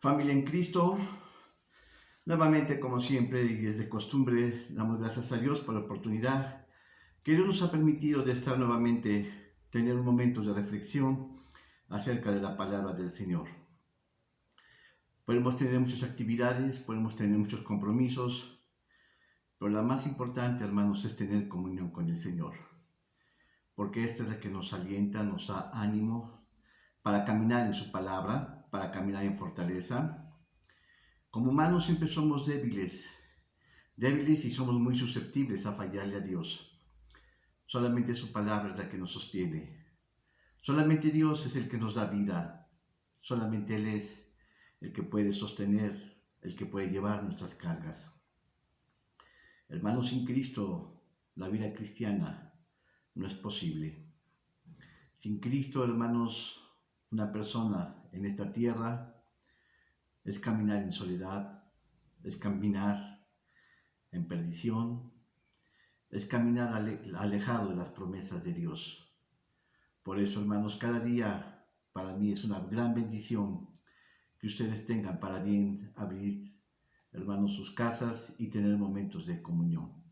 Familia en Cristo, nuevamente como siempre y desde costumbre damos gracias a Dios por la oportunidad que Dios nos ha permitido de estar nuevamente, tener un momento de reflexión acerca de la palabra del Señor. Podemos tener muchas actividades, podemos tener muchos compromisos, pero la más importante, hermanos, es tener comunión con el Señor, porque esta es la que nos alienta, nos da ánimo para caminar en su palabra, para caminar en fortaleza. Como humanos siempre somos débiles y somos muy susceptibles a fallarle a Dios. Solamente su palabra es la que nos sostiene. Solamente Dios es el que nos da vida. Solamente Él es el que puede sostener, el que puede llevar nuestras cargas. Hermanos, sin Cristo, la vida cristiana no es posible. Sin Cristo, hermanos, una persona en esta tierra es caminar en soledad, es caminar en perdición, es caminar alejado de las promesas de Dios. Por eso, hermanos, cada día para mí es una gran bendición que ustedes tengan para bien abrir, hermanos, sus casas y tener momentos de comunión.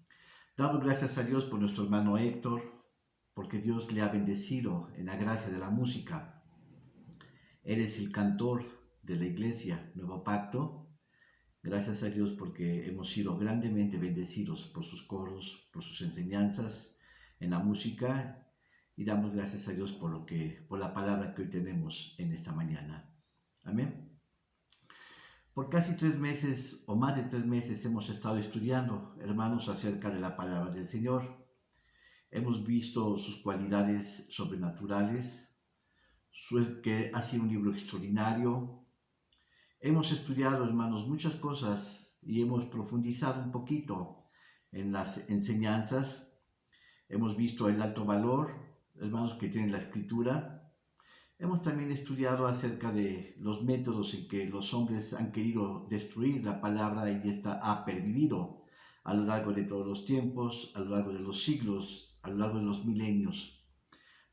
Damos gracias a Dios por nuestro hermano Héctor, porque Dios le ha bendecido en la gracia de la música. Él es el cantor de la iglesia Nuevo Pacto. Gracias a Dios porque hemos sido grandemente bendecidos por sus coros, por sus enseñanzas en la música, y damos gracias a Dios por la palabra que hoy tenemos en esta mañana. Amén. Por casi 3 meses o más de 3 meses hemos estado estudiando, hermanos, acerca de la palabra del Señor. Hemos visto sus cualidades sobrenaturales, que ha sido un libro extraordinario. Hemos estudiado, hermanos, muchas cosas y hemos profundizado un poquito en las enseñanzas. Hemos visto el alto valor, hermanos, que tiene la Escritura. Hemos también estudiado acerca de los métodos en que los hombres han querido destruir la palabra y esta ha pervivido a lo largo de todos los tiempos, a lo largo de los siglos, a lo largo de los milenios.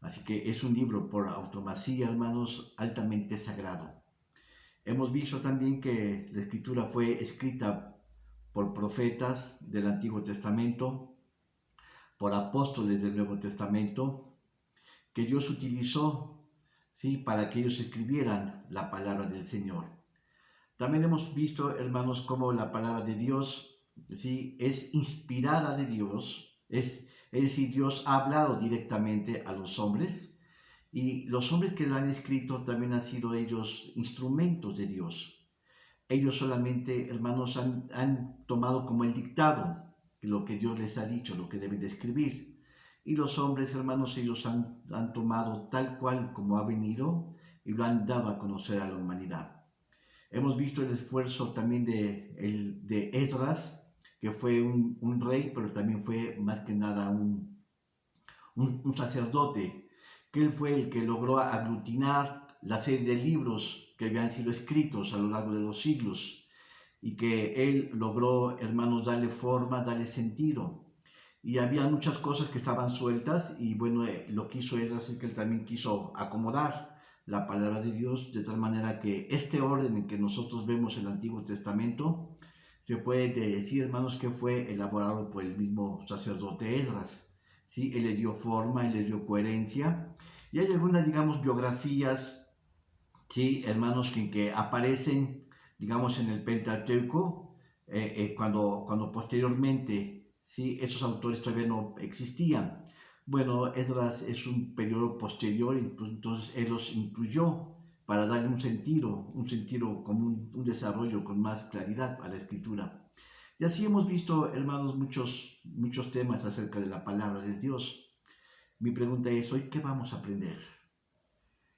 Así que es un libro por automasía, hermanos, altamente sagrado. Hemos visto también que la Escritura fue escrita por profetas del Antiguo Testamento, por apóstoles del Nuevo Testamento, que Dios utilizó, ¿sí?, para que ellos escribieran la palabra del Señor. También hemos visto, hermanos, cómo la palabra de Dios, ¿sí?, es inspirada de Dios, es decir, Dios ha hablado directamente a los hombres, y los hombres que lo han escrito también han sido ellos instrumentos de Dios. Ellos solamente, hermanos, han tomado como el dictado lo que Dios les ha dicho, lo que deben de escribir. Y los hombres, hermanos, ellos han tomado tal cual como ha venido y lo han dado a conocer a la humanidad. Hemos visto el esfuerzo también de Esdras, que fue un rey, pero también fue más que nada un sacerdote, que él fue el que logró aglutinar la serie de libros que habían sido escritos a lo largo de los siglos y que él logró, hermanos, darle forma, darle sentido. Y había muchas cosas que estaban sueltas y bueno, lo que hizo Esdras es que él también quiso acomodar la palabra de Dios de tal manera que este orden en que nosotros vemos el Antiguo Testamento se puede decir, hermanos, que fue elaborado por el mismo sacerdote Esdras. ¿Sí? Él le dio forma, él le dio coherencia. Y hay algunas, digamos, biografías, ¿sí?, hermanos, que aparecen, digamos, en el Pentateuco, cuando posteriormente, ¿sí?, esos autores todavía no existían. Bueno, Esdras es un periodo posterior, entonces él los incluyó para darle un sentido como un desarrollo con más claridad a la escritura. Y así hemos visto, hermanos, muchos temas acerca de la palabra de Dios. Mi pregunta es, ¿hoy qué vamos a aprender?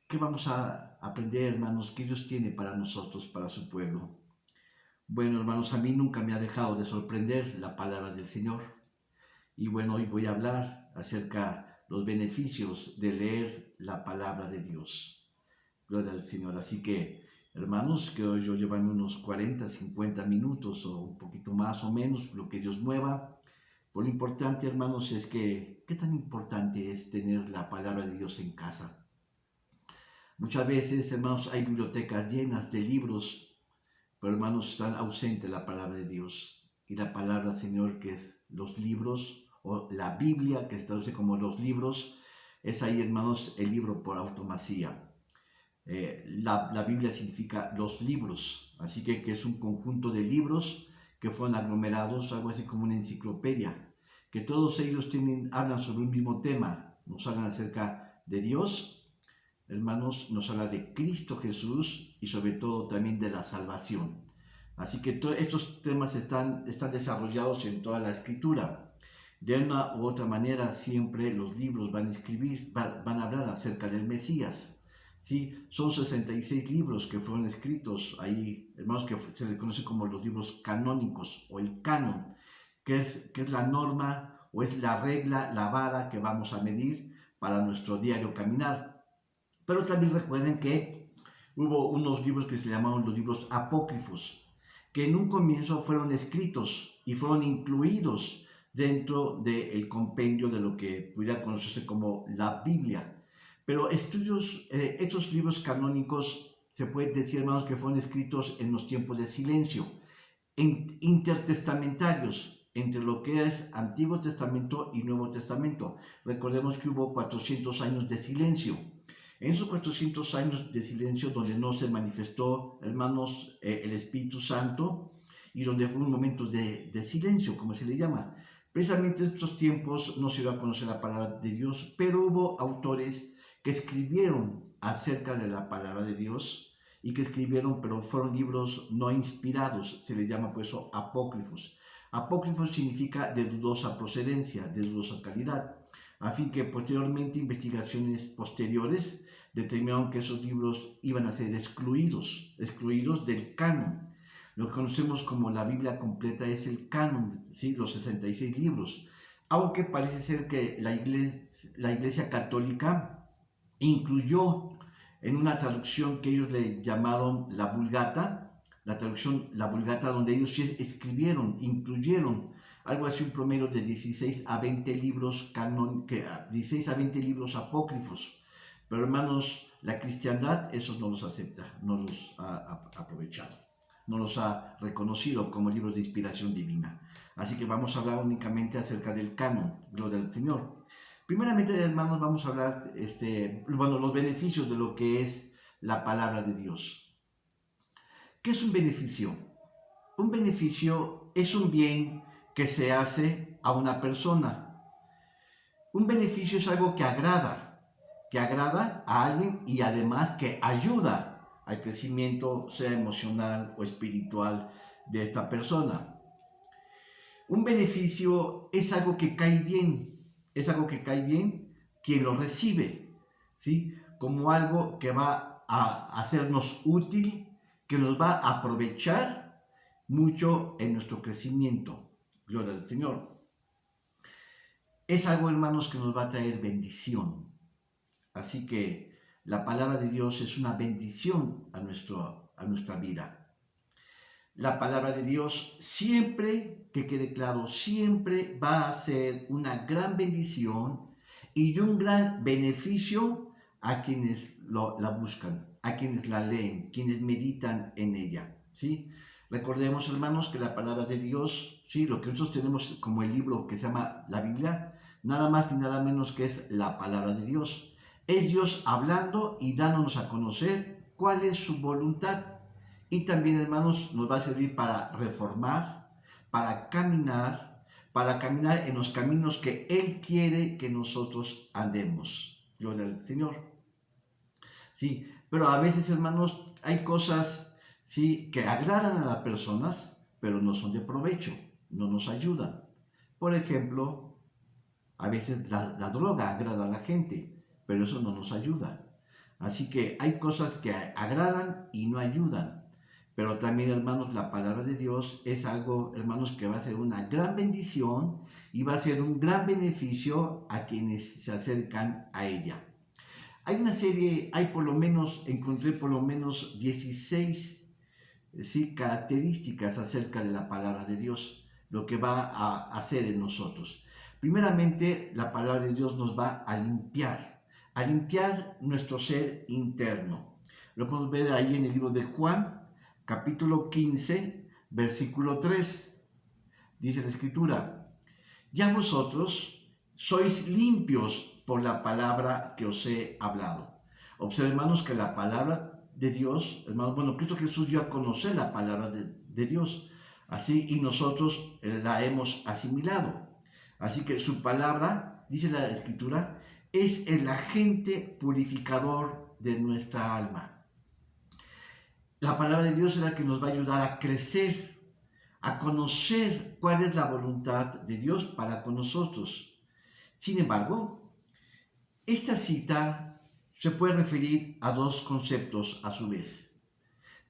¿Qué vamos a aprender, hermanos, que Dios tiene para nosotros, para su pueblo? Bueno, hermanos, a mí nunca me ha dejado de sorprender la palabra del Señor. Y bueno, hoy voy a hablar acerca de los beneficios de leer la palabra de Dios. Gloria al Señor. Así que, hermanos, que hoy yo llevarme unos 40, 50 minutos o un poquito más o menos, lo que Dios mueva. Pero lo importante, hermanos, es que, ¿qué tan importante es tener la palabra de Dios en casa? Muchas veces, hermanos, hay bibliotecas llenas de libros, pero hermanos, están ausente la palabra de Dios. Y la palabra, Señor, que es los libros, o la Biblia, que se traduce como los libros, es ahí, hermanos, el libro por automasía. La Biblia significa los libros, así que es un conjunto de libros que fueron aglomerados, algo así como una enciclopedia, que todos ellos hablan sobre un mismo tema, nos hablan acerca de Dios, hermanos, nos habla de Cristo Jesús y sobre todo también de la salvación. Así que todos estos temas están desarrollados en toda la Escritura. De una u otra manera, siempre los libros van a hablar acerca del Mesías. ¿Sí? Son 66 libros que fueron escritos ahí, hermanos, que se les conoce como los libros canónicos o el canon, que es la norma o es la regla, la vara que vamos a medir para nuestro diario caminar. Pero también recuerden que hubo unos libros que se llamaban los libros apócrifos, que en un comienzo fueron escritos y fueron incluidos dentro del compendio de lo que pudiera conocerse como la Biblia. Pero estos libros canónicos se puede decir, hermanos, que fueron escritos en los tiempos de silencio, intertestamentarios, entre lo que es Antiguo Testamento y Nuevo Testamento. Recordemos que hubo 400 años de silencio. En esos 400 años de silencio, donde no se manifestó, hermanos, el Espíritu Santo, y donde fue un momento de silencio, como se le llama. Precisamente en estos tiempos no se dio a conocer la palabra de Dios, pero hubo autores que escribieron acerca de la palabra de Dios y que escribieron, pero fueron libros no inspirados, se les llama por eso apócrifos. Apócrifos significa de dudosa procedencia, de dudosa calidad, a fin que posteriormente investigaciones posteriores determinaron que esos libros iban a ser excluidos del canon. Lo que conocemos como la Biblia completa es el canon, ¿sí? Los 66 libros, aunque parece ser que la Iglesia Católica incluyó en una traducción que ellos le llamaron la Vulgata, la Vulgata, donde ellos incluyeron algo así, un promedio de 16 a 20 libros 16 a 20 libros apócrifos. Pero hermanos, la cristiandad esos no los acepta, no los ha aprovechado, no los ha reconocido como libros de inspiración divina. Así que vamos a hablar únicamente acerca del canon, gloria al Señor. Primeramente, hermanos, vamos a hablar los beneficios de lo que es la palabra de Dios. ¿Qué es un beneficio? Un beneficio es un bien que se hace a una persona. Un beneficio es algo que agrada a alguien y además que ayuda al crecimiento, sea emocional o espiritual, de esta persona. Un beneficio es algo que cae bien. Es algo que cae bien quien lo recibe, ¿sí? Como algo que va a hacernos útil, que nos va a aprovechar mucho en nuestro crecimiento. Gloria al Señor. Es algo, hermanos, que nos va a traer bendición. Así que la palabra de Dios es una bendición a nuestra vida. La palabra de Dios siempre, que quede claro, siempre va a ser una gran bendición y un gran beneficio a quienes la buscan, a quienes la leen, quienes meditan en ella, ¿sí? Recordemos, hermanos, que la palabra de Dios, ¿sí? Lo que nosotros tenemos como el libro que se llama la Biblia, nada más ni nada menos que es la palabra de Dios. Es Dios hablando y dándonos a conocer cuál es su voluntad. Y también, hermanos, nos va a servir para reformar, para caminar en los caminos que Él quiere que nosotros andemos. Gloria al Señor. Sí, pero a veces, hermanos, hay cosas, sí, que agradan a las personas, pero no son de provecho, no nos ayudan. Por ejemplo, a veces la droga agrada a la gente, pero eso no nos ayuda. Así que hay cosas que agradan y no ayudan. Pero también, hermanos, la palabra de Dios es algo, hermanos, que va a ser una gran bendición y va a ser un gran beneficio a quienes se acercan a ella. Encontré por lo menos 16 ¿sí? características acerca de la palabra de Dios, lo que va a hacer en nosotros. Primeramente, la palabra de Dios nos va a limpiar nuestro ser interno. Lo podemos ver ahí en el libro de Juan, capítulo 15, versículo 3. Dice la Escritura: ya vosotros sois limpios por la palabra que os he hablado. Observen, hermanos, que la palabra de Dios, hermanos, bueno, Cristo Jesús dio a conocer la palabra de Dios, así, y nosotros la hemos asimilado. Así que su palabra, dice la Escritura, es el agente purificador de nuestra alma. La palabra de Dios es la que nos va a ayudar a crecer, a conocer cuál es la voluntad de Dios para con nosotros. Sin embargo, esta cita se puede referir a dos conceptos a su vez.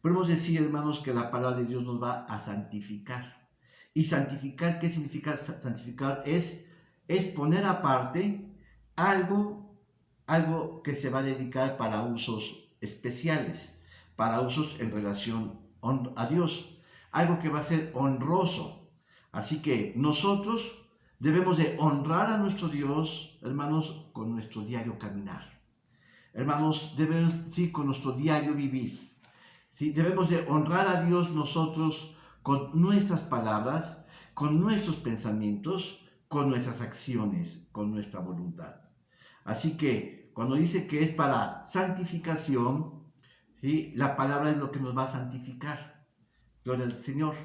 Podemos decir, hermanos, que la palabra de Dios nos va a santificar. ¿Y santificar qué significa? Santificar es poner aparte algo que se va a dedicar para usos especiales, para usos en relación a Dios. Algo que va a ser honroso. Así que nosotros debemos de honrar a nuestro Dios, hermanos, con nuestro diario caminar. Hermanos, debemos, sí, con nuestro diario vivir. ¿Sí? Debemos de honrar a Dios nosotros con nuestras palabras, con nuestros pensamientos, con nuestras acciones, con nuestra voluntad. Así que cuando dice que es para santificación, ¿sí?, la palabra es lo que nos va a santificar. Gloria al Señor.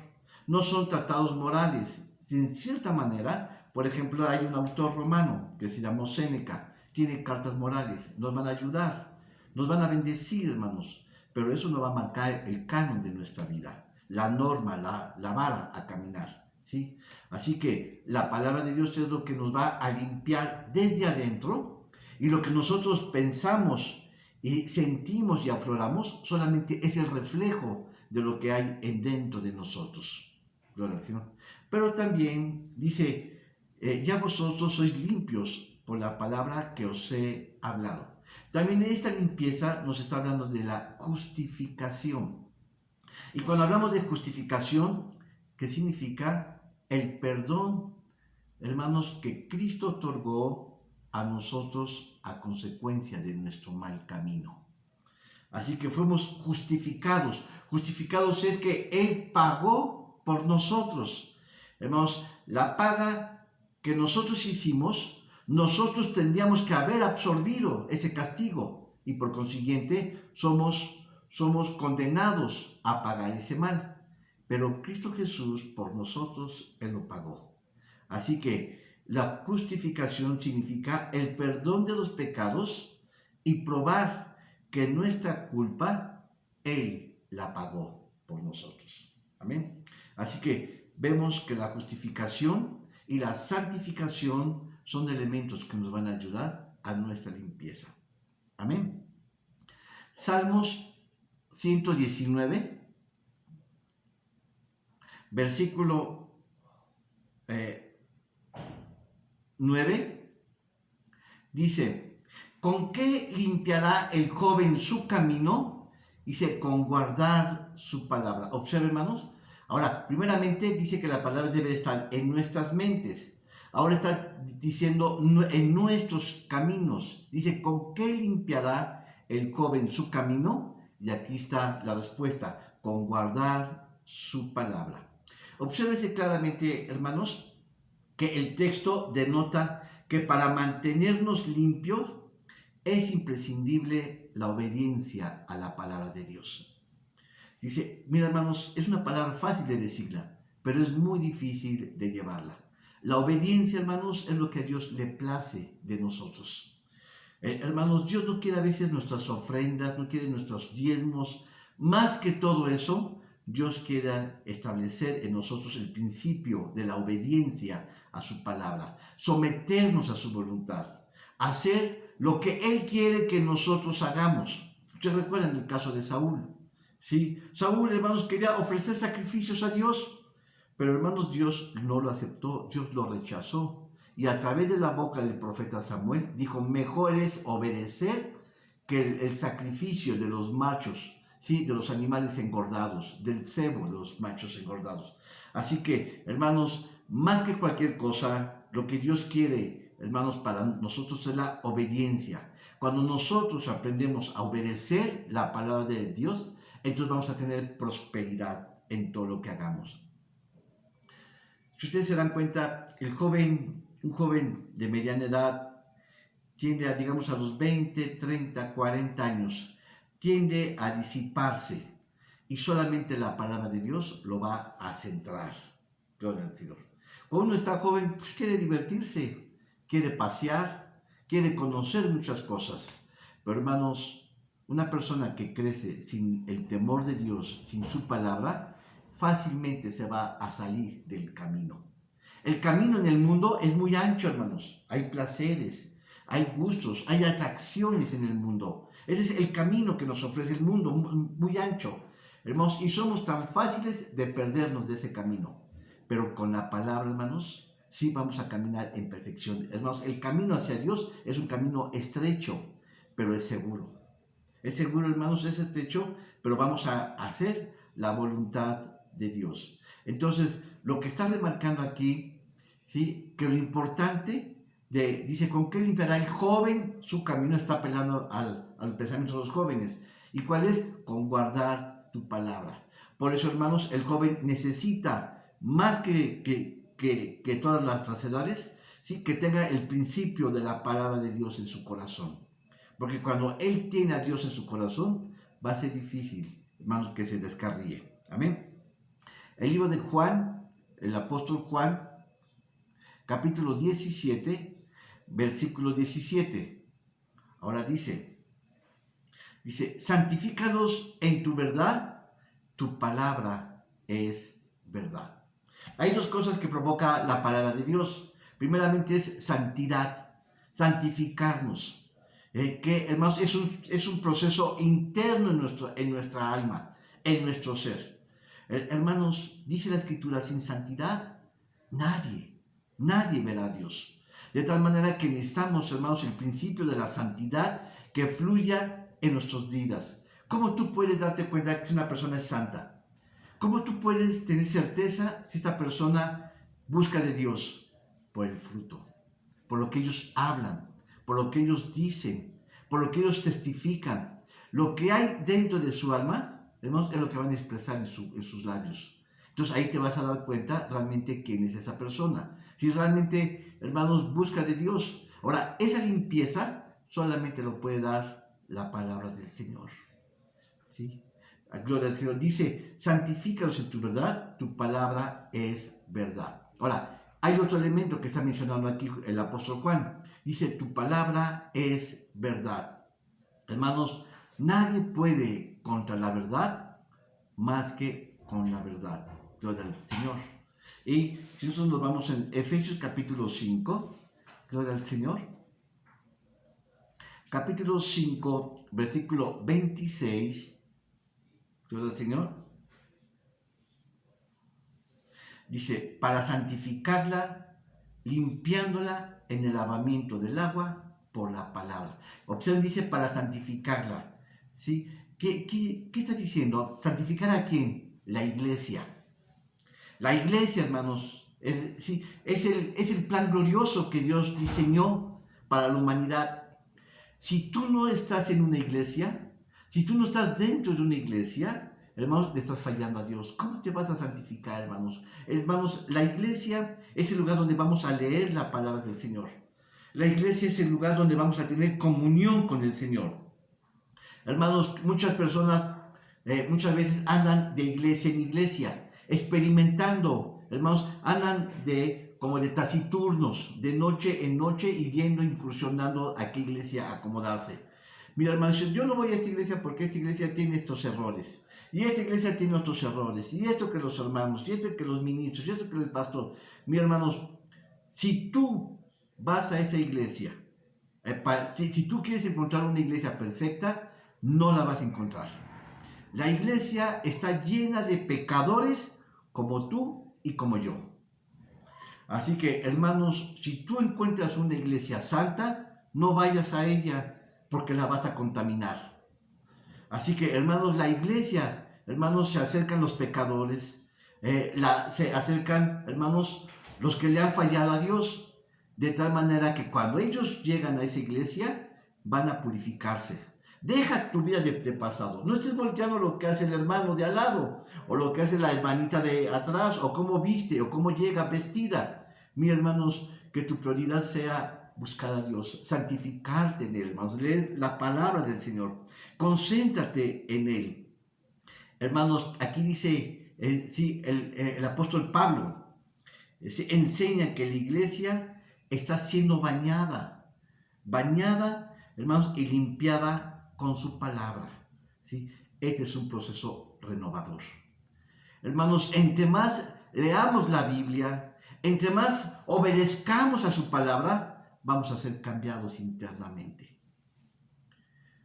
No son tratados morales. En cierta manera, por ejemplo, hay un autor romano que se llamó Séneca. Tiene cartas morales. Nos van a ayudar. Nos van a bendecir, hermanos. Pero eso no va a marcar el canon de nuestra vida. La norma, la vara a caminar. ¿Sí? Así que la palabra de Dios es lo que nos va a limpiar desde adentro. Y lo que nosotros pensamos y sentimos y afloramos solamente es el reflejo de lo que hay dentro de nosotros. Gloria al Señor. Pero también dice, ya vosotros sois limpios por la palabra que os he hablado. También esta limpieza nos está hablando de la justificación. Y cuando hablamos de justificación, ¿qué significa? El perdón, hermanos, que Cristo otorgó a nosotros a consecuencia de nuestro mal camino. Así que fuimos justificados. Justificados es que Él pagó por nosotros. Hermanos, la paga que nosotros hicimos, nosotros tendríamos que haber absorbido ese castigo. Y por consiguiente, somos condenados a pagar ese mal. Pero Cristo Jesús, por nosotros, Él lo pagó. Así que la justificación significa el perdón de los pecados y probar que nuestra culpa, Él la pagó por nosotros. Amén. Así que vemos que la justificación y la santificación son elementos que nos van a ayudar a nuestra limpieza. Amén. Salmos 119, versículo 9, dice: ¿con qué limpiará el joven su camino? Dice, con guardar su palabra. Observen, hermanos. Ahora, primeramente dice que la palabra debe estar en nuestras mentes. Ahora está diciendo en nuestros caminos. Dice, ¿con qué limpiará el joven su camino? Y aquí está la respuesta: con guardar su palabra. Obsérvese claramente, hermanos, que el texto denota que para mantenernos limpios es imprescindible la obediencia a la palabra de Dios. Dice, mira, hermanos, es una palabra fácil de decirla, pero es muy difícil de llevarla. La obediencia, hermanos, es lo que a Dios le place de nosotros. Hermanos, Dios no quiere a veces nuestras ofrendas, no quiere nuestros diezmos. Más que todo eso, Dios quiere establecer en nosotros el principio de la obediencia a su palabra, someternos a su voluntad, hacer lo que Él quiere que nosotros hagamos. Ustedes recuerdan el caso de Saúl. ¿Sí? Saúl, hermanos, quería ofrecer sacrificios a Dios, pero, hermanos, Dios no lo aceptó, Dios lo rechazó. Y a través de la boca del profeta Samuel dijo, mejor es obedecer que el sacrificio de los machos, ¿sí?, de los animales engordados, del cebo de los machos engordados. Así que, hermanos, más que cualquier cosa, lo que Dios quiere, hermanos, para nosotros es la obediencia. Cuando nosotros aprendemos a obedecer la palabra de Dios, entonces vamos a tener prosperidad en todo lo que hagamos. Si ustedes se dan cuenta, un joven de mediana edad, tiende a, digamos, a los 20, 30, 40 años, tiende a disiparse y solamente la palabra de Dios lo va a centrar. Gloria al Señor. Cuando uno está joven, pues quiere divertirse, quiere pasear, quiere conocer muchas cosas. Pero hermanos, una persona que crece sin el temor de Dios, sin su palabra, fácilmente se va a salir del camino. El camino en el mundo es muy ancho, hermanos. Hay placeres, hay gustos, hay atracciones en el mundo. Ese es el camino que nos ofrece el mundo, muy ancho. Hermanos, y somos tan fáciles de perdernos de ese camino. Pero con la palabra, hermanos, sí vamos a caminar en perfección. Hermanos, el camino hacia Dios es un camino estrecho, pero es seguro. Es seguro, hermanos, es estrecho, pero vamos a hacer la voluntad de Dios. Entonces, lo que está remarcando aquí, ¿sí? Que lo importante, dice, ¿con qué limpiará el joven su camino? Está apelando al pensamiento de los jóvenes. ¿Y cuál es? Con guardar tu palabra. Por eso, hermanos, el joven necesita, más que todas las edades, ¿sí? Que tenga el principio de la palabra de Dios en su corazón. Porque cuando él tiene a Dios en su corazón, va a ser difícil, hermanos, que se descarríe. Amén. El libro de Juan, el apóstol Juan, capítulo 17, versículo 17. Ahora dice, santifícalos en tu verdad, tu palabra es verdad. Hay dos cosas que provoca la palabra de Dios. Primeramente es santidad, santificarnos. Que, hermanos, es un proceso interno en nuestra alma, en nuestro ser. Hermanos, dice la Escritura, sin santidad, nadie verá a Dios. De tal manera que necesitamos, hermanos, el principio de la santidad que fluya en nuestras vidas. ¿Cómo tú puedes darte cuenta que una persona es santa? ¿Cómo tú puedes tener certeza si esta persona busca de Dios? Por el fruto, por lo que ellos hablan, por lo que ellos dicen, por lo que ellos testifican. Lo que hay dentro de su alma, hermanos, es lo que van a expresar en sus labios. Entonces ahí te vas a dar cuenta realmente quién es esa persona. Si realmente, hermanos, busca de Dios. Ahora, esa limpieza solamente lo puede dar la palabra del Señor. ¿Sí? Gloria al Señor. Dice, santifícalos en tu verdad, tu palabra es verdad. Ahora, hay otro elemento que está mencionando aquí el apóstol Juan. Dice, tu palabra es verdad. Hermanos, nadie puede contra la verdad más que con la verdad. Gloria al Señor. Y si nosotros nos vamos en Efesios capítulo 5, gloria al Señor. Capítulo 5, versículo 26. Gloria al Señor. Dice, para santificarla, limpiándola en el lavamiento del agua por la palabra. Opción dice para santificarla. ¿Sí? ¿Qué está diciendo? ¿Santificar a quién? La iglesia. La iglesia, hermanos, es el plan glorioso que Dios diseñó para la humanidad. Si tú no estás en una iglesia, si tú no estás dentro de una iglesia, hermanos, le estás fallando a Dios. ¿Cómo te vas a santificar, hermanos? Hermanos, la iglesia es el lugar donde vamos a leer la palabra del Señor. La iglesia es el lugar donde vamos a tener comunión con el Señor. Hermanos, muchas personas muchas veces andan de iglesia en iglesia, experimentando. Hermanos, andan como de taciturnos, de noche en noche, yendo, incursionando a qué iglesia a acomodarse. Mira, hermanos, yo no voy a esta iglesia porque esta iglesia tiene estos errores. Y esta iglesia tiene otros errores. Y esto que los hermanos, y esto que los ministros, y esto que el pastor. Mira, hermanos, si tú vas a esa iglesia, si tú quieres encontrar una iglesia perfecta, no la vas a encontrar. La iglesia está llena de pecadores como tú y como yo. Así que, hermanos, si tú encuentras una iglesia santa, no vayas a ella porque la vas a contaminar. Así que, hermanos, la iglesia, hermanos, se acercan los pecadores, se acercan, hermanos, los que le han fallado a Dios, de tal manera que cuando ellos llegan a esa iglesia, van a purificarse. Deja tu vida de pasado. No estés volteando lo que hace el hermano de al lado, o lo que hace la hermanita de atrás, o cómo viste, o cómo llega vestida. Mis hermanos, que tu prioridad sea buscar a Dios, santificarte en Él, hermanos. Leer la palabra del Señor. Concéntrate en Él. Hermanos, aquí dice, el apóstol Pablo, enseña que la iglesia está siendo bañada, hermanos, y limpiada con su palabra. ¿Sí? Este es un proceso renovador. Hermanos, entre más leamos la Biblia, entre más obedezcamos a su palabra, vamos a ser cambiados internamente.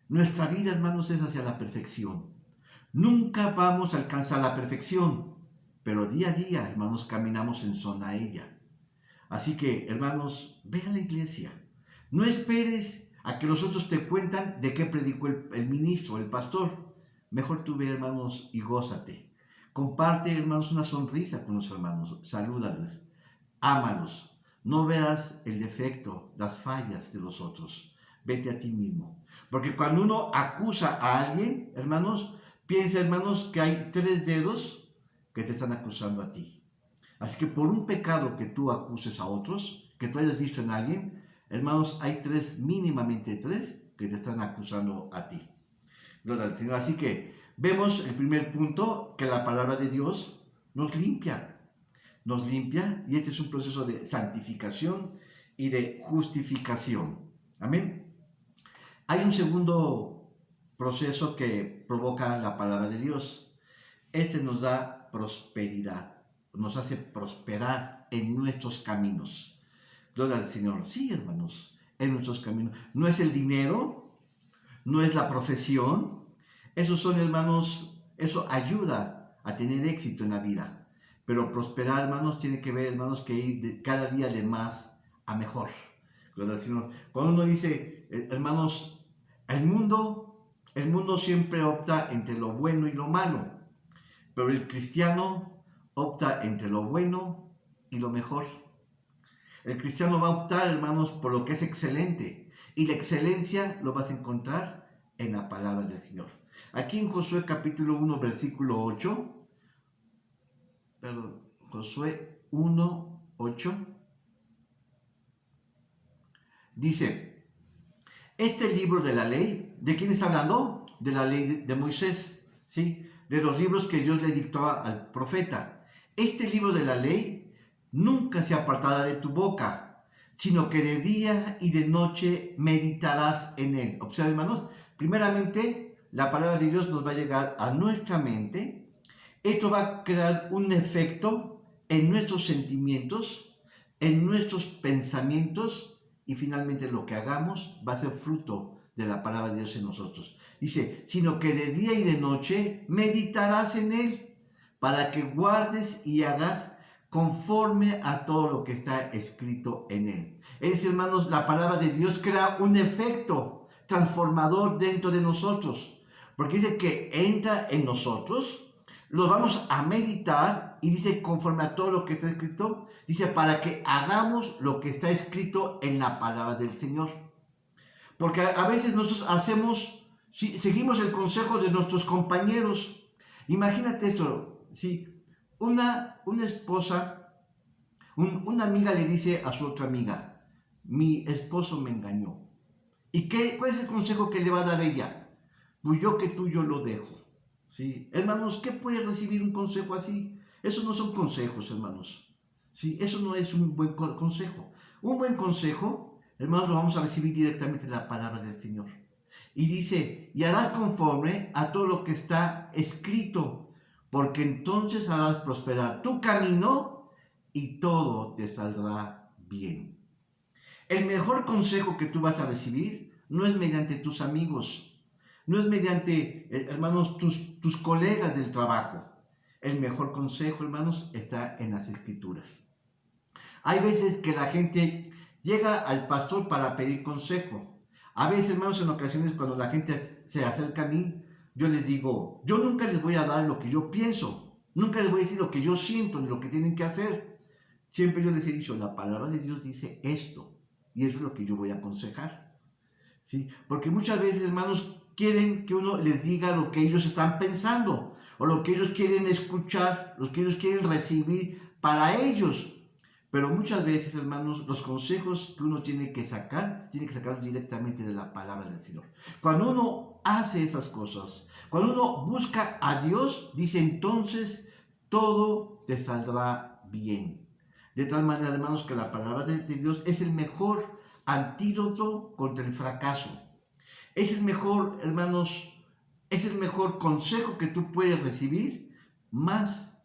Nuestra vida, hermanos, es hacia la perfección. Nunca vamos a alcanzar la perfección, pero día a día, hermanos, caminamos en zona a ella. Así que, hermanos, ve a la iglesia. No esperes a que los otros te cuentan de qué predicó el ministro, el pastor. Mejor tú ve, hermanos, y gózate. Comparte, hermanos, una sonrisa con los hermanos. Salúdales. Ámalos. No veas el defecto, las fallas de los otros. Vete a ti mismo. Porque cuando uno acusa a alguien, hermanos, piensa, hermanos, que hay 3 dedos que te están acusando a ti. Así que por un pecado que tú acuses a otros, que tú hayas visto en alguien, hermanos, hay mínimamente 3 que te están acusando a ti. Gloria al Señor. Así que vemos el primer punto, que la palabra de Dios nos limpia, y este es un proceso de santificación y de justificación. Amén. Hay un segundo proceso que provoca la palabra de Dios. Este nos da prosperidad, nos hace prosperar en nuestros caminos. Gloria al Señor. Sí, hermanos, en nuestros caminos. No es el dinero, no es la profesión. Esos son, hermanos, eso ayuda a tener éxito en la vida. Pero prosperar, hermanos, tiene que ver, hermanos, que ir cada día de más a mejor. Gloria al Señor. Cuando uno dice, hermanos, el mundo siempre opta entre lo bueno y lo malo, pero el cristiano opta entre lo bueno y lo mejor. El cristiano va a optar, hermanos, por lo que es excelente, y la excelencia lo vas a encontrar en la palabra del Señor. Aquí en Josué capítulo 1, versículo 8, Josué 1, 8, dice, este libro de la ley, ¿de quién está hablando? De la ley de Moisés, ¿sí? De los libros que Dios le dictó al profeta. Este libro de la ley nunca se apartará de tu boca, sino que de día y de noche meditarás en él. Observen, hermanos, primeramente, la palabra de Dios nos va a llegar a nuestra mente. Esto va a crear un efecto en nuestros sentimientos, en nuestros pensamientos, y finalmente lo que hagamos va a ser fruto de la palabra de Dios en nosotros. Dice, sino que de día y de noche meditarás en él, para que guardes y hagas conforme a todo lo que está escrito en él. Es decir, hermanos, la palabra de Dios crea un efecto transformador dentro de nosotros, porque dice que entra en nosotros, lo vamos a meditar, y dice conforme a todo lo que está escrito, dice para que hagamos lo que está escrito en la palabra del Señor. Porque a veces nosotros seguimos el consejo de nuestros compañeros. Imagínate esto, si una esposa, una amiga le dice a su otra amiga, mi esposo me engañó. ¿Y cuál es el consejo que le va a dar ella? Pues yo que tú, yo lo dejo. ¿Sí? Hermanos, ¿qué puede recibir un consejo así? Esos no son consejos, hermanos. ¿Sí? Eso no es un buen consejo. Un buen consejo, hermanos, lo vamos a recibir directamente de la palabra del Señor. Y dice, y harás conforme a todo lo que está escrito, porque entonces harás prosperar tu camino y todo te saldrá bien. El mejor consejo que tú vas a recibir no es mediante tus amigos, no es mediante, hermanos, tus colegas del trabajo. El mejor consejo, hermanos, está en las Escrituras. Hay veces que la gente llega al pastor para pedir consejo. A veces, hermanos, en ocasiones cuando la gente se acerca a mí, yo les digo, yo nunca les voy a dar lo que yo pienso, nunca les voy a decir lo que yo siento ni lo que tienen que hacer. Siempre yo les he dicho, la palabra de Dios dice esto, y eso es lo que yo voy a aconsejar. ¿sí? Porque muchas veces, hermanos, quieren que uno les diga lo que ellos están pensando o lo que ellos quieren escuchar, lo que ellos quieren recibir para ellos. Pero muchas veces, hermanos, los consejos que uno tiene que sacarlos directamente de la palabra del Señor. Cuando uno hace esas cosas, cuando uno busca a Dios, dice entonces todo te saldrá bien. De tal manera, hermanos, que la palabra de Dios es el mejor antídoto contra el fracaso. Es el mejor, hermanos, es el mejor consejo que tú puedes recibir, más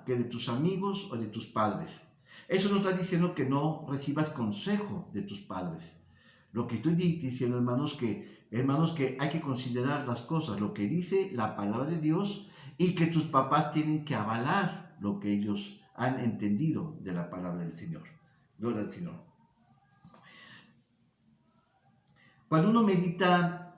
que de tus amigos o de tus padres. Eso no está diciendo que no recibas consejo de tus padres. Lo que estoy diciendo, hermanos, que hay que considerar las cosas, lo que dice la palabra de Dios, y que tus papás tienen que avalar lo que ellos han entendido de la palabra del Señor. Gloria al Señor. Cuando uno medita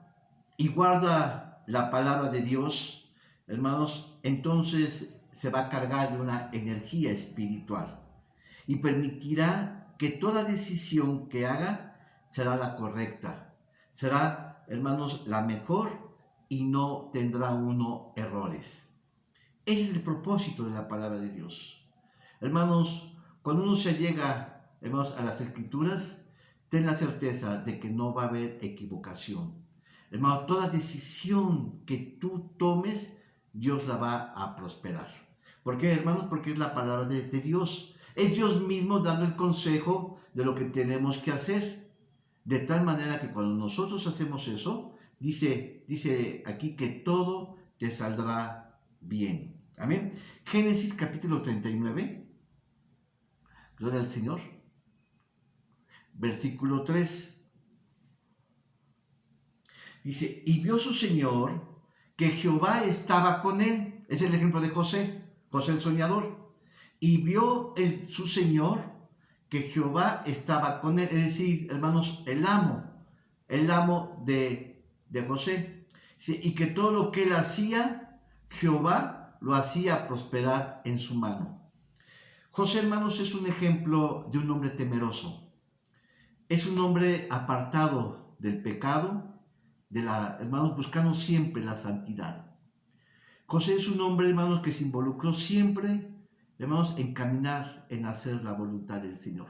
y guarda la palabra de Dios, hermanos, entonces se va a cargar de una energía espiritual y permitirá que toda decisión que haga será la correcta, será, hermanos, la mejor y no tendrá uno errores. Ese es el propósito de la palabra de Dios. Hermanos, cuando uno se llega, hermanos, a las Escrituras, ten la certeza de que no va a haber equivocación. Hermano, toda decisión que tú tomes, Dios la va a prosperar. ¿Por qué, hermanos? Porque es la palabra de Dios. Es Dios mismo dando el consejo de lo que tenemos que hacer. De tal manera que cuando nosotros hacemos eso, dice aquí que todo te saldrá bien. Amén. Génesis capítulo 39. Gloria al Señor. Versículo 3. Dice, y vio su señor que Jehová estaba con él. Es el ejemplo de José el soñador. Y vio su señor que Jehová estaba con él. Es decir, hermanos, el amo de José. Dice, y que todo lo que él hacía, Jehová lo hacía prosperar en su mano. José, hermanos, es un ejemplo de un hombre temeroso. Es un hombre apartado del pecado, hermanos, buscando siempre la santidad. José es un hombre, hermanos, que se involucró siempre, hermanos, en caminar, en hacer la voluntad del Señor.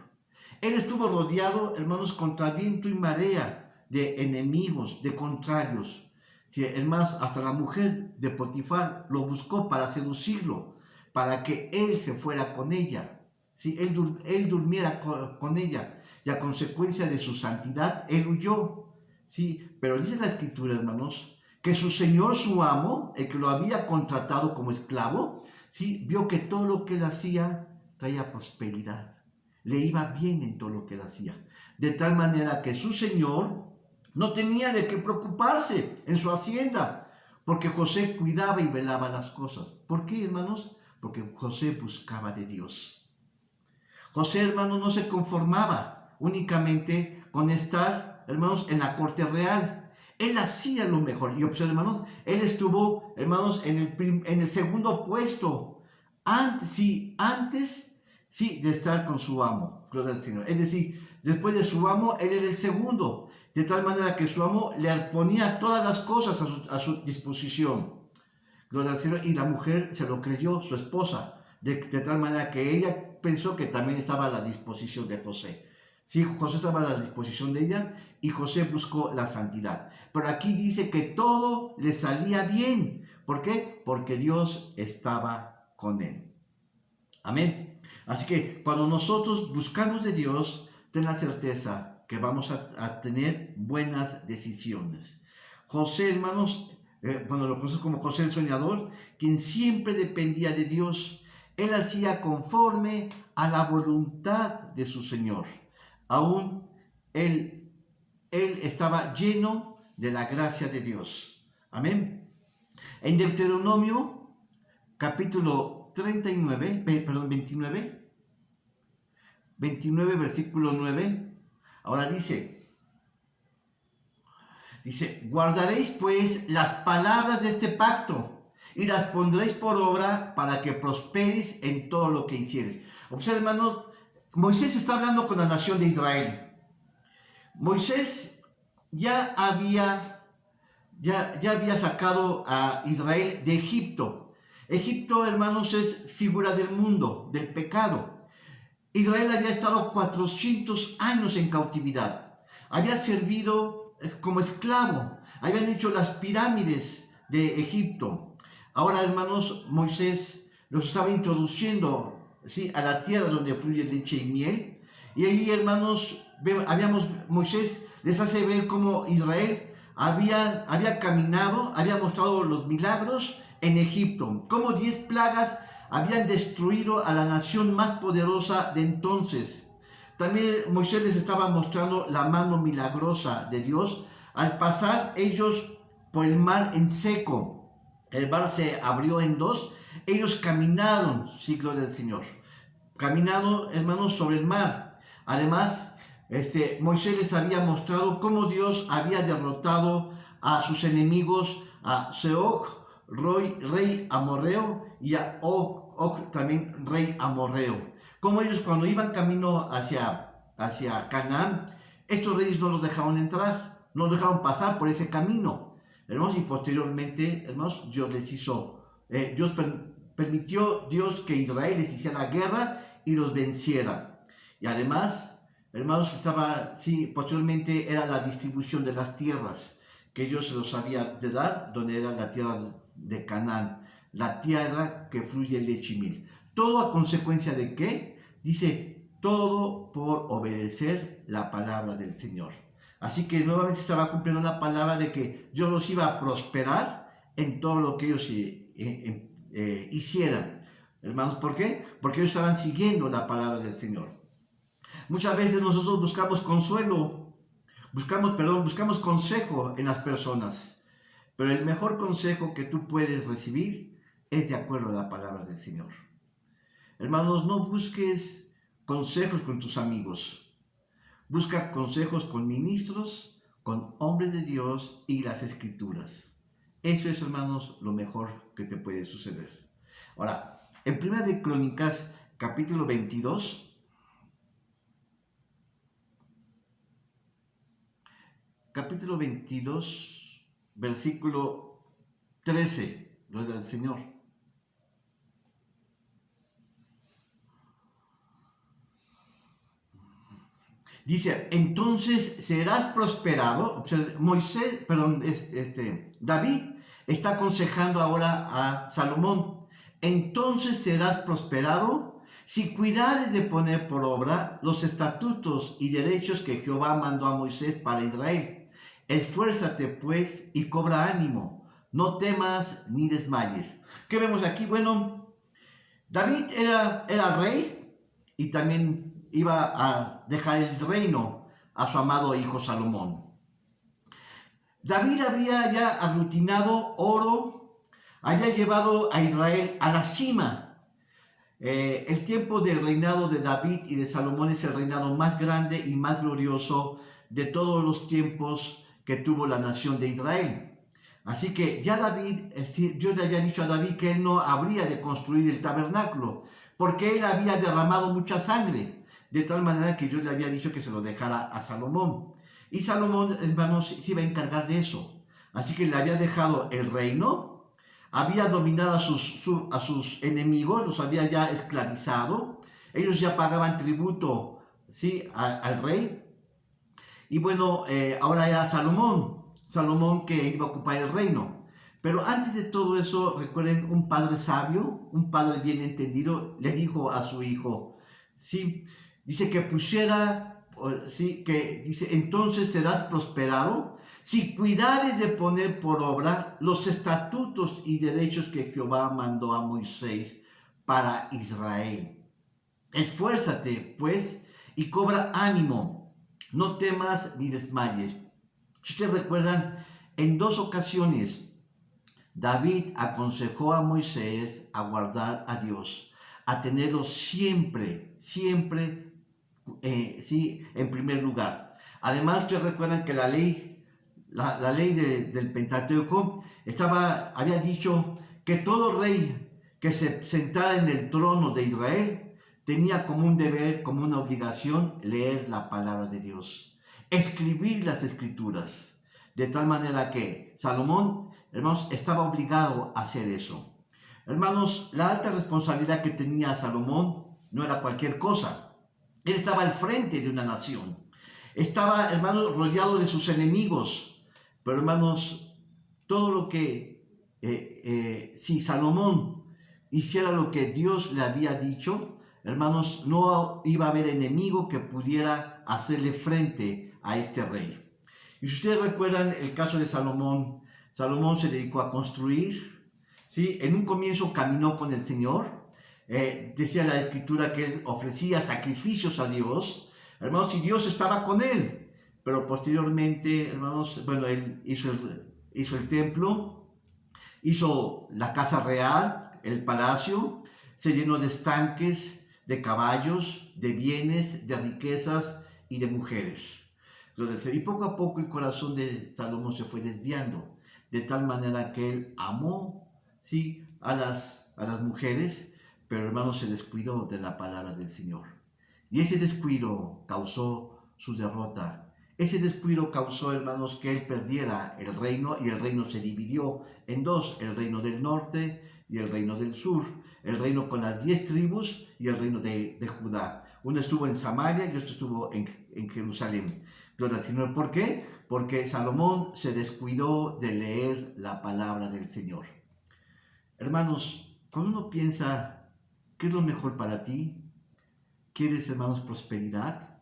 Él estuvo rodeado, hermanos, contra viento y marea de enemigos, de contrarios. Sí, es más, hasta la mujer de Potifar lo buscó para seducirlo, para que él se fuera con ella. ¿Sí? Él durmiera con ella. Y a consecuencia de su santidad, él huyó. ¿Sí? Pero dice la Escritura, hermanos, que su señor, su amo, el que lo había contratado como esclavo, ¿sí? Vio que todo lo que él hacía traía prosperidad. Le iba bien en todo lo que él hacía. De tal manera que su señor no tenía de qué preocuparse en su hacienda, porque José cuidaba y velaba las cosas. ¿Por qué, hermanos? Porque José buscaba de Dios. José, hermanos, no se conformaba únicamente con estar, hermanos, en la corte real. Él hacía lo mejor. Y observen, hermanos, él estuvo, hermanos, en el segundo puesto, antes de estar con su amo. Gloria al Señor. Es decir, después de su amo, él era el segundo. De tal manera que su amo le ponía todas las cosas a su disposición. Gloria al Señor. Y la mujer se lo creyó, su esposa. De tal manera que ella pensó que también estaba a la disposición de José. Sí, José estaba a la disposición de ella y José buscó la santidad. Pero aquí dice que todo le salía bien. ¿Por qué? Porque Dios estaba con él. Amén. Así que cuando nosotros buscamos de Dios, ten la certeza que vamos a tener buenas decisiones. José, hermanos, lo conocemos como José el soñador, quien siempre dependía de Dios. Él hacía conforme a la voluntad de su Señor. Aún él estaba lleno de la gracia de Dios. Amén. En Deuteronomio, capítulo 29, versículo 9, ahora dice, guardaréis pues las palabras de este pacto y las pondréis por obra para que prosperéis en todo lo que hicieres. Observen, hermanos, Moisés está hablando con la nación de Israel. Moisés ya había, ya había sacado a Israel de Egipto. Egipto, hermanos, es figura del mundo, del pecado. Israel había estado 400 años en cautividad. Había servido como esclavo. Habían hecho las pirámides de Egipto. Ahora, hermanos, Moisés los estaba introduciendo, ¿sí?, a la tierra donde fluye leche y miel. Y ahí, hermanos, Moisés les hace ver cómo Israel había caminado, había mostrado los milagros en Egipto, cómo 10 plagas habían destruido a la nación más poderosa de entonces. También Moisés les estaba mostrando la mano milagrosa de Dios al pasar ellos por el mar en seco. El mar se abrió en dos. Ellos caminaron, sí, gloria al Señor. Caminaron, hermanos, sobre el mar. Además, Moisés les había mostrado cómo Dios había derrotado a sus enemigos, a Sehón, rey amorreo, y a Og, también rey amorreo. Como ellos, cuando iban camino hacia Canaán, estos reyes no los dejaron entrar, no los dejaron pasar por ese camino, hermanos. Y posteriormente, hermanos, Dios les hizo, permitió Dios que Israel les hiciera guerra y los venciera. Y además, hermanos, posteriormente era la distribución de las tierras que Dios se los había de dar, donde era la tierra de Canaán, la tierra que fluye leche y miel. ¿Todo a consecuencia de qué? Dice, todo por obedecer la palabra del Señor. Así que nuevamente estaba cumpliendo la palabra de que Dios los iba a prosperar en todo lo que ellos hicieran. Hermanos, ¿por qué? Porque ellos estaban siguiendo la palabra del Señor. Muchas veces nosotros buscamos consuelo, buscamos consejo en las personas, pero el mejor consejo que tú puedes recibir es de acuerdo a la palabra del Señor. Hermanos, no busques consejos con tus amigos. Busca consejos con ministros, con hombres de Dios y las Escrituras. Eso es, hermanos, lo mejor que te puede suceder. Ahora, en 1 de Crónicas, capítulo 22, versículo 13, gloria al Señor. Dice, entonces serás prosperado. David está aconsejando ahora a Salomón. Entonces serás prosperado si cuidares de poner por obra los estatutos y derechos que Jehová mandó a Moisés para Israel. Esfuérzate pues y cobra ánimo. No temas ni desmayes. ¿Qué vemos aquí? Bueno, David era rey y también iba a dejar el reino a su amado hijo Salomón. David había ya aglutinado oro, había llevado a Israel a la cima. El tiempo del reinado de David y de Salomón es el reinado más grande y más glorioso de todos los tiempos que tuvo la nación de Israel. Así que ya Dios le había dicho a David que él no habría de construir el tabernáculo, porque él había derramado mucha sangre. De tal manera que Dios le había dicho que se lo dejara a Salomón. Y Salomón, hermanos, se iba a encargar de eso. Así que le había dejado el reino, había dominado a sus enemigos, los había ya esclavizado. Ellos ya pagaban tributo, ¿sí?, al rey. Y bueno, ahora era Salomón que iba a ocupar el reino. Pero antes de todo eso, recuerden, un padre sabio, un padre bien entendido, le dijo a su hijo, ¿sí?, dice que dice, entonces serás prosperado si cuidares de poner por obra los estatutos y derechos que Jehová mandó a Moisés para Israel. Esfuérzate, pues, y cobra ánimo, no temas ni desmayes. Si ustedes recuerdan, en 2 ocasiones, David aconsejó a Moisés a guardar a Dios, a tenerlo siempre en primer lugar. Además, ustedes recuerdan que la ley del Pentateuco había dicho que todo rey que se sentara en el trono de Israel tenía como un deber, como una obligación, leer la palabra de Dios. escribir las escrituras. De tal manera que Salomón, hermanos, estaba obligado a hacer eso. Hermanos, la alta responsabilidad que tenía Salomón no era cualquier cosa. Él estaba al frente de una nación. Estaba, hermanos, rodeado de sus enemigos. Pero, hermanos, todo lo que, si Salomón hiciera lo que Dios le había dicho, hermanos, no iba a haber enemigo que pudiera hacerle frente a este rey. Y si ustedes recuerdan el caso de Salomón, Salomón se dedicó a construir, ¿sí? En un comienzo caminó con el Señor, decía la Escritura que él ofrecía sacrificios a Dios, hermanos, y Dios estaba con él. Pero posteriormente, hermanos, bueno, él hizo el templo, hizo la casa real, el palacio, se llenó de estanques, de caballos, de bienes, de riquezas y de mujeres. Y poco a poco el corazón de Salomón se fue desviando, de tal manera que él amó, ¿sí?, a las mujeres, pero hermanos se descuidó de la palabra del Señor. Y ese descuido causó su derrota. Ese descuido causó, hermanos, que él perdiera el reino, y el reino se dividió en dos: el reino del norte y el reino del sur, el reino con las 10 tribus y el reino de Judá. Uno estuvo en Samaria y otro estuvo en Jerusalén. Gloria al Señor. ¿Por qué? Porque Salomón se descuidó de leer la palabra del Señor. Hermanos, cuando uno piensa, ¿qué es lo mejor para ti? ¿Quieres, hermanos, prosperidad?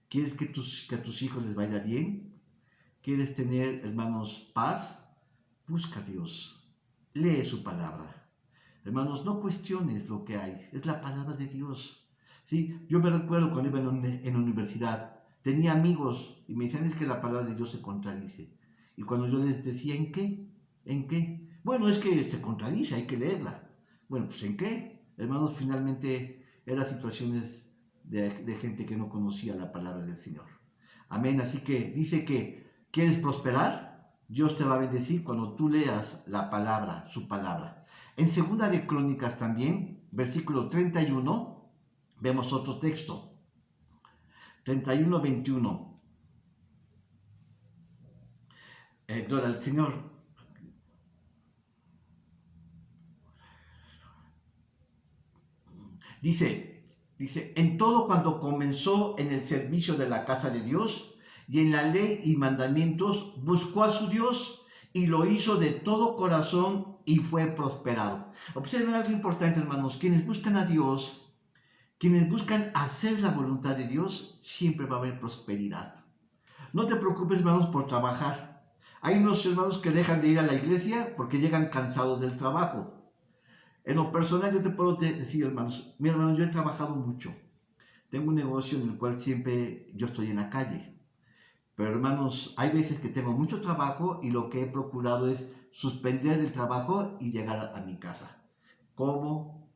¿Quieres que a tus hijos les vaya bien? ¿Quieres tener, hermanos, paz? Busca a Dios. Lee su palabra. Hermanos, no cuestiones lo que hay. Es la palabra de Dios. ¿Sí? Yo me recuerdo cuando iba en la universidad, tenía amigos y me decían: es que la palabra de Dios se contradice. Y cuando yo les decía: ¿en qué? ¿En qué? Bueno, es que se contradice, hay que leerla. Bueno, pues ¿en qué? Hermanos, finalmente eran situaciones de gente que no conocía la palabra del Señor. Amén. Así que dice que ¿quieres prosperar? Dios te va a bendecir cuando tú leas la palabra, su palabra. En Segunda de Crónicas también, versículo 31, vemos otro texto. 31-21. Gloria al Señor. Dice, en todo cuanto comenzó en el servicio de la casa de Dios y en la ley y mandamientos, buscó a su Dios y lo hizo de todo corazón y fue prosperado. Observen algo importante, hermanos: quienes buscan a Dios, quienes buscan hacer la voluntad de Dios, siempre va a haber prosperidad. No te preocupes, hermanos, por trabajar. Hay unos hermanos que dejan de ir a la iglesia porque llegan cansados del trabajo. En lo personal, yo te puedo decir, hermanos, mi hermano, yo he trabajado mucho. Tengo un negocio en el cual siempre yo estoy en la calle. Pero, hermanos, hay veces que tengo mucho trabajo y lo que he procurado es suspender el trabajo y llegar a mi casa. Como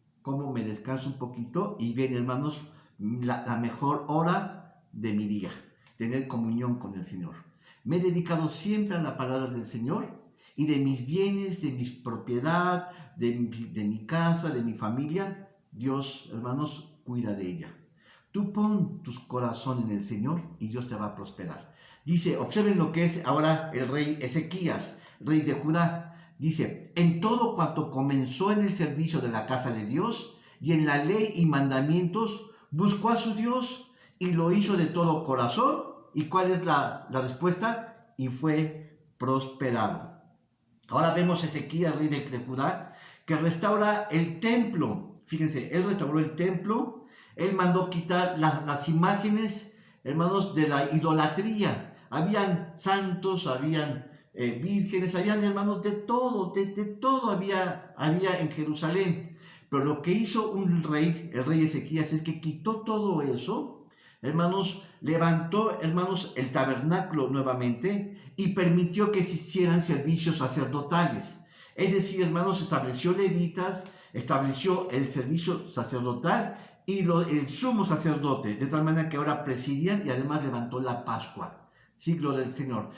me descanso un poquito y viene, hermanos, la mejor hora de mi día, tener comunión con el Señor. Me he dedicado siempre a la palabra del Señor, y de mis bienes, de mi propiedad, de mi casa, de mi familia, Dios, hermanos, cuida de ella. Tú pon tu corazón en el Señor y Dios te va a prosperar. Dice, observen lo que es ahora el rey Ezequías, rey de Judá. Dice: en todo cuanto comenzó en el servicio de la casa de Dios y en la ley y mandamientos, buscó a su Dios y lo hizo de todo corazón. ¿Y cuál es la respuesta? Y fue prosperado. Ahora vemos a Ezequías, rey de Judá, que restaura el templo. Fíjense, él restauró el templo, él mandó quitar las imágenes, hermanos, de la idolatría. Habían santos, habían vírgenes, habían, hermanos, de todo había en Jerusalén. Pero lo que hizo el rey Ezequías, es que quitó todo eso, hermanos, levantó, hermanos, el tabernáculo nuevamente y permitió que se hicieran servicios sacerdotales. Es decir, hermanos, estableció levitas, estableció el servicio sacerdotal y el sumo sacerdote, de tal manera que ahora presidían, y además levantó la Pascua. Siglo del Señor.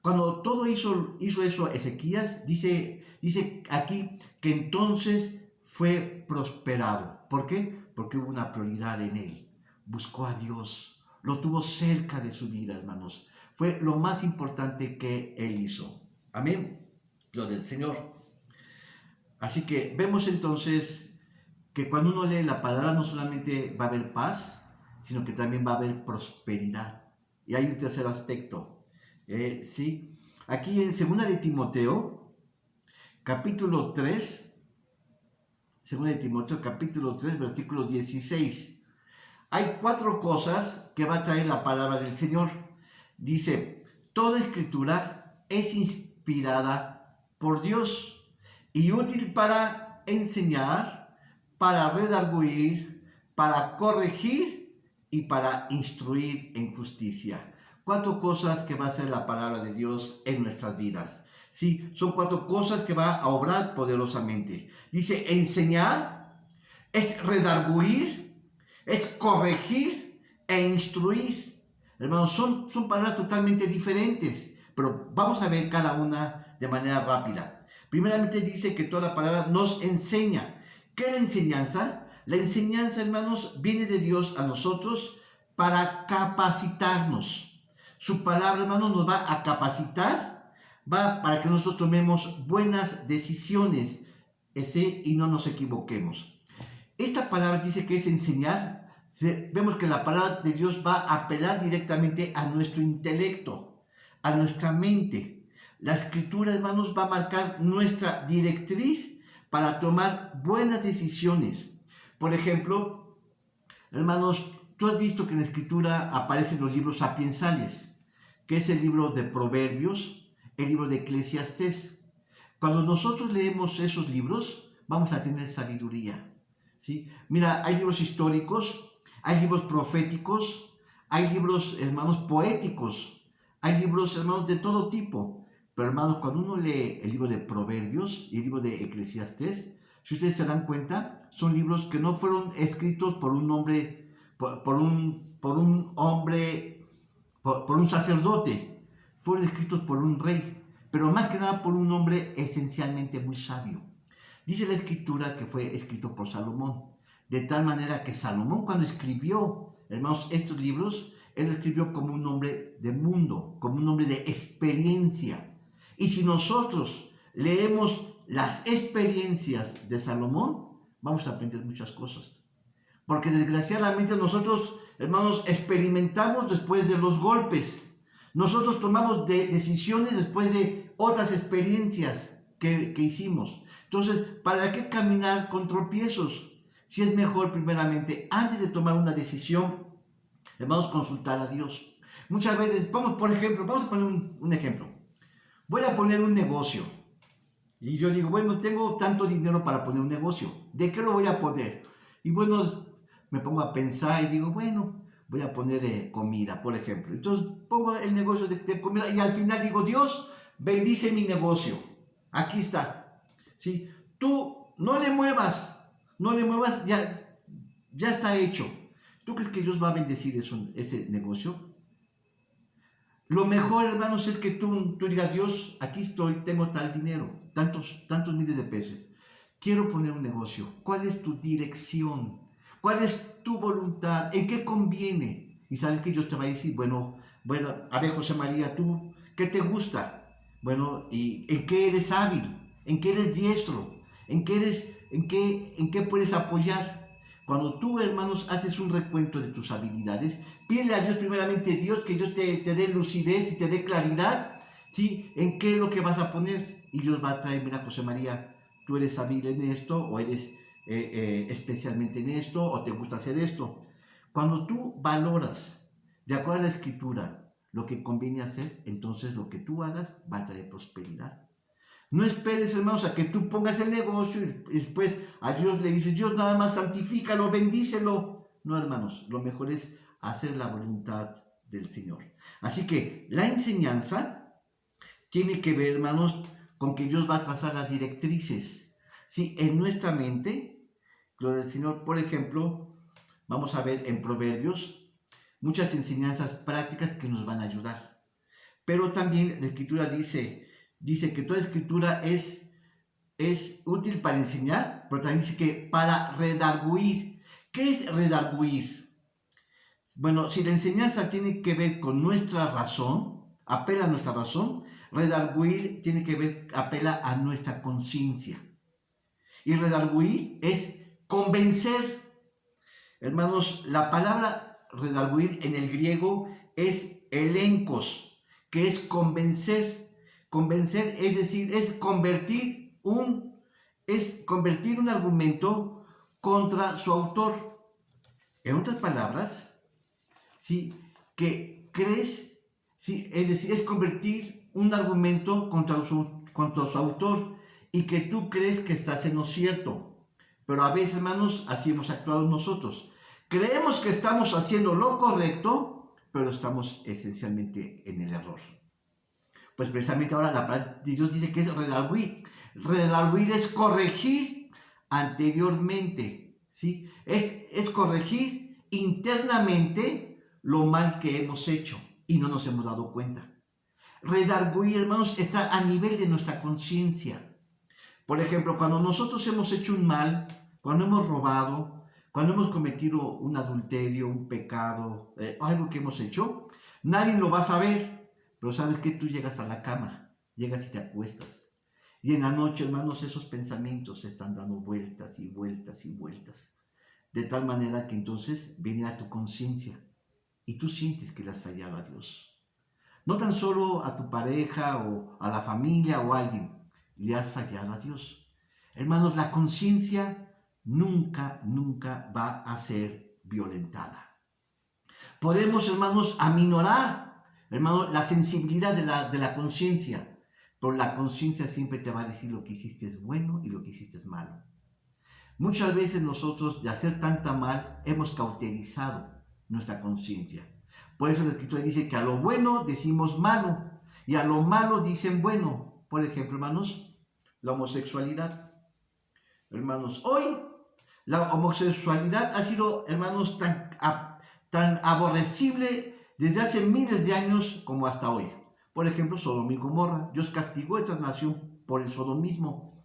Cuando todo hizo eso Ezequías, dice aquí que entonces fue prosperado. ¿Por qué? Porque hubo una prioridad en él. Buscó a Dios, lo tuvo cerca de su vida, hermanos. Fue lo más importante que él hizo. Amén. Gloria del Señor. Así que vemos entonces que cuando uno lee la palabra no solamente va a haber paz, sino que también va a haber prosperidad. Y hay un tercer aspecto. ¿Sí? Aquí en 2 de Timoteo, capítulo 3, 2 de Timoteo, capítulo 3, versículo 16. Hay 4 cosas que va a traer la palabra del Señor. Dice, toda escritura es inspirada por Dios y útil para enseñar, para redarguir, para corregir y para instruir en justicia. 4 cosas que va a hacer la palabra de Dios en nuestras vidas. Sí, son 4 cosas que va a obrar poderosamente. Dice, enseñar, es redarguir, es corregir e instruir. Hermanos, son palabras totalmente diferentes, pero vamos a ver cada una de manera rápida. Primeramente dice que toda la palabra nos enseña. ¿Qué es la enseñanza? La enseñanza, hermanos, viene de Dios a nosotros para capacitarnos. Su palabra, hermanos, nos va a capacitar, va para que nosotros tomemos buenas decisiones y no nos equivoquemos. Esta palabra dice que es enseñar. Vemos que la palabra de Dios va a apelar directamente a nuestro intelecto, a nuestra mente. La escritura, hermanos, va a marcar nuestra directriz para tomar buenas decisiones. Por ejemplo, hermanos, tú has visto que en la escritura aparecen los libros sapiensales, que es el libro de Proverbios, el libro de Eclesiastés. Cuando nosotros leemos esos libros, vamos a tener sabiduría. ¿Sí? Mira, hay libros históricos, hay libros proféticos, hay libros, hermanos, poéticos, hay libros, hermanos, de todo tipo. Pero, hermanos, cuando uno lee el libro de Proverbios y el libro de Eclesiastés, si ustedes se dan cuenta, son libros que no fueron escritos por un hombre, por un sacerdote, fueron escritos por un rey, pero más que nada por un hombre esencialmente muy sabio. Dice la escritura que fue escrito por Salomón, de tal manera que Salomón, cuando escribió, hermanos, estos libros, él escribió como un hombre de mundo, como un hombre de experiencia. Y si nosotros leemos las experiencias de Salomón, vamos a aprender muchas cosas. Porque desgraciadamente nosotros, hermanos, experimentamos después de los golpes. Nosotros tomamos decisiones después de otras experiencias que hicimos. Entonces, ¿para qué caminar con tropiezos? Si es mejor, primeramente, antes de tomar una decisión, hermanos, consultar a Dios. Muchas veces, vamos a poner un ejemplo. Voy a poner un negocio. Y yo digo, bueno, tengo tanto dinero para poner un negocio. ¿De qué lo voy a poner? Y bueno, me pongo a pensar y digo, bueno, voy a poner comida, por ejemplo. Entonces pongo el negocio de comida y al final digo, Dios, bendice mi negocio. Aquí está. ¿Sí? Tú no le muevas, ya está hecho. ¿Tú crees que Dios va a bendecir ese negocio? Lo mejor, hermanos, es que tú digas, Dios, aquí estoy, tengo tal dinero, tantos miles de pesos. Quiero poner un negocio. ¿Cuál es tu dirección? ¿Cuál es tu voluntad? ¿En qué conviene? Y sabes que Dios te va a decir, bueno, a ver, José María, ¿tú qué te gusta? Bueno, ¿y en qué eres hábil? ¿En qué eres diestro? ¿En qué puedes apoyar? Cuando tú, hermanos, haces un recuento de tus habilidades, pídele a Dios primeramente, Dios, que Dios te dé lucidez y te dé claridad, ¿sí? En qué es lo que vas a poner. Y Dios va a traer, mira, José María, tú eres hábil en esto, o eres especialmente en esto, o te gusta hacer esto. Cuando tú valoras, de acuerdo a la Escritura, lo que conviene hacer, entonces lo que tú hagas va a traer prosperidad. No esperes, hermanos, a que tú pongas el negocio y después a Dios le dices, Dios nada más santifícalo, bendícelo. No, hermanos, lo mejor es hacer la voluntad del Señor. Así que la enseñanza tiene que ver, hermanos, con que Dios va a trazar las directrices. Sí, en nuestra mente, gloria al Señor, por ejemplo, vamos a ver en Proverbios muchas enseñanzas prácticas que nos van a ayudar. Pero también la Escritura dice que toda escritura es útil para enseñar, pero también dice que para redarguir. ¿Qué es redarguir? Bueno, si la enseñanza tiene que ver con nuestra razón, apela a nuestra razón, redarguir tiene que ver, apela a nuestra conciencia. Y redarguir es convencer. Hermanos, la palabra redarguir en el griego es elencos, que es convencer. Convencer, es decir, es convertir un argumento contra su autor. En otras palabras, ¿sí? Que crees, ¿sí? Es decir, es convertir un argumento contra su autor y que tú crees que estás en lo cierto. Pero a veces, hermanos, así hemos actuado nosotros. Creemos que estamos haciendo lo correcto, pero estamos esencialmente en el error. Pues precisamente ahora la palabra de Dios dice que es redarguir. Redarguir es corregir anteriormente, ¿sí? Es corregir internamente lo mal que hemos hecho y no nos hemos dado cuenta. Redarguir, hermanos, está a nivel de nuestra conciencia. Por ejemplo, cuando nosotros hemos hecho un mal, cuando hemos robado, cuando hemos cometido un adulterio, un pecado, algo que hemos hecho, nadie lo va a saber, pero sabes que tú llegas a la cama, llegas y te acuestas. Y en la noche, hermanos, esos pensamientos se están dando vueltas y vueltas y vueltas. De tal manera que entonces viene a tu conciencia y tú sientes que le has fallado a Dios. No tan solo a tu pareja o a la familia o a alguien, le has fallado a Dios. Hermanos, la conciencia nunca va a ser violentada. Podemos, hermanos, aminorar, hermanos, la sensibilidad de la conciencia, pero la conciencia siempre te va a decir lo que hiciste es bueno y lo que hiciste es malo. Muchas veces nosotros, de hacer tanta mal, hemos cauterizado nuestra conciencia. Por eso la Escritura dice que a lo bueno decimos malo y a lo malo dicen bueno. Por ejemplo, hermanos, la homosexualidad. Hermanos, hoy la homosexualidad ha sido, hermanos, tan aborrecible desde hace miles de años como hasta hoy. Por ejemplo, Sodoma y Gomorra. Dios castigó a esta nación por el sodomismo.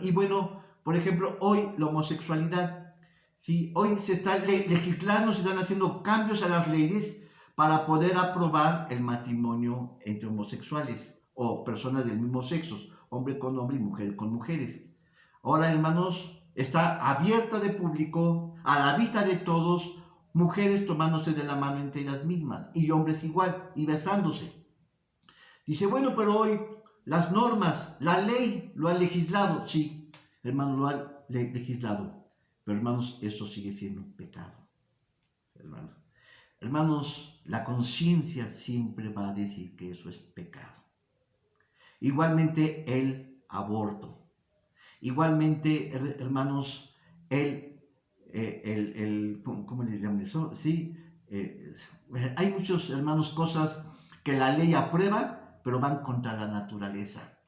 Y bueno, por ejemplo, hoy la homosexualidad. ¿Sí? Hoy se está legislando, se están haciendo cambios a las leyes para poder aprobar el matrimonio entre homosexuales o personas del mismo sexo, hombre con hombre y mujer con mujeres. Ahora, hermanos, está abierta de público, a la vista de todos, mujeres tomándose de la mano entre ellas mismas y hombres igual y besándose. Dice, bueno, pero hoy las normas, la ley lo ha legislado. Sí, hermanos, lo ha legislado. Pero hermanos, eso sigue siendo un pecado. Hermanos, la conciencia siempre va a decir que eso es pecado. Igualmente el aborto. Igualmente, hermanos, ¿cómo le llaman eso? Sí, hay muchos, hermanos, cosas que la ley aprueba, pero van contra la naturaleza.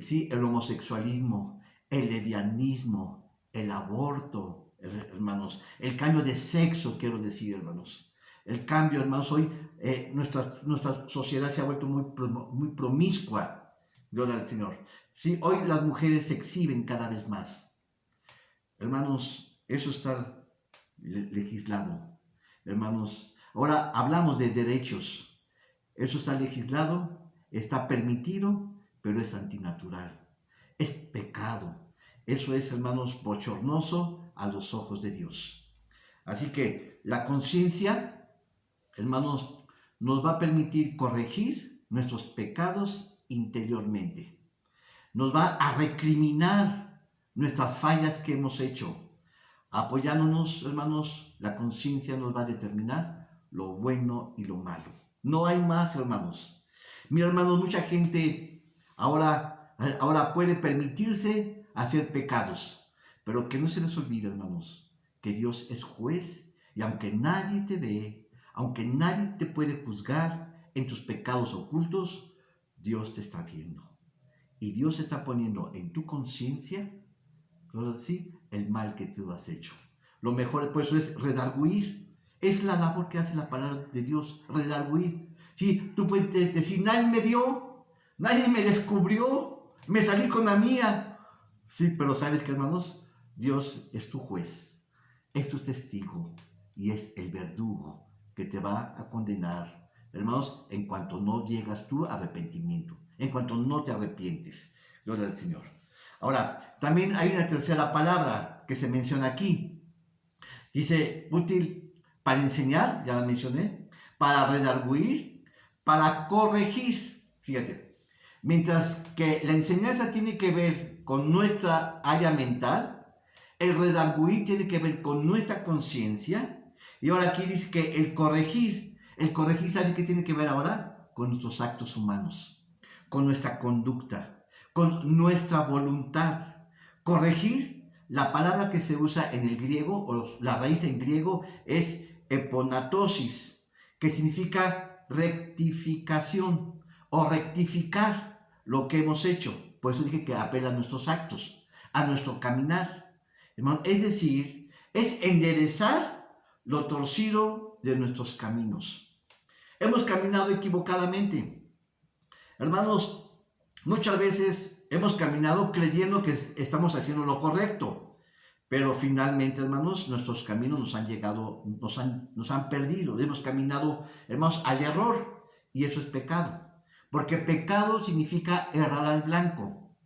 Sí, el homosexualismo, el lesbianismo, el aborto, hermanos, el cambio de sexo, quiero decir, hermanos. El cambio, hermanos, hoy nuestra sociedad se ha vuelto muy promiscua. Gloria al Señor. Sí, hoy las mujeres se exhiben cada vez más. Hermanos, eso está legislado. Hermanos, ahora hablamos de derechos. Eso está legislado, está permitido, pero es antinatural. Es pecado. Eso es, hermanos, bochornoso a los ojos de Dios. Así que la conciencia, hermanos, nos va a permitir corregir nuestros pecados interiormente. Nos va a recriminar nuestras fallas que hemos hecho. Apoyándonos, hermanos, la conciencia nos va a determinar lo bueno y lo malo. No hay más, hermanos. Mira, hermanos, mucha gente ahora puede permitirse hacer pecados, pero que no se les olvide, hermanos, que Dios es juez y aunque nadie te ve, aunque nadie te puede juzgar en tus pecados ocultos, Dios te está viendo. Y Dios está poniendo en tu conciencia, ¿sí?, el mal que tú has hecho. Lo mejor, pues, es redarguir. Es la labor que hace la palabra de Dios, redarguir. Sí, tú puedes decir, nadie me vio, nadie me descubrió, me salí con la mía. Sí, pero ¿sabes qué, hermanos? Dios es tu juez, es tu testigo. y es el verdugo que te va a condenar, hermanos, en cuanto no llegas tú a arrepentimiento, en cuanto no te arrepientes. Gloria al Señor. Ahora, también hay una tercera palabra que se menciona aquí. Dice, útil para enseñar, ya la mencioné, para redarguir, para corregir. Fíjate, mientras que la enseñanza tiene que ver con nuestra área mental, el redarguir tiene que ver con nuestra conciencia. Y ahora aquí dice que el corregir, ¿sabe qué tiene que ver ahora? Con nuestros actos humanos, con nuestra conducta, con nuestra voluntad. Corregir, la palabra que se usa en el griego, o la raíz en griego, es eponatosis, que significa rectificación o rectificar lo que hemos hecho. Por eso dije que apela a nuestros actos, a nuestro caminar. Es decir, es enderezar lo torcido de nuestros caminos. Hemos caminado equivocadamente. Hermanos, muchas veces hemos caminado creyendo que estamos haciendo lo correcto, pero finalmente, hermanos, nuestros caminos nos han perdido. Hemos caminado, hermanos, al error, y eso es pecado. Porque pecado significa errar al blanco.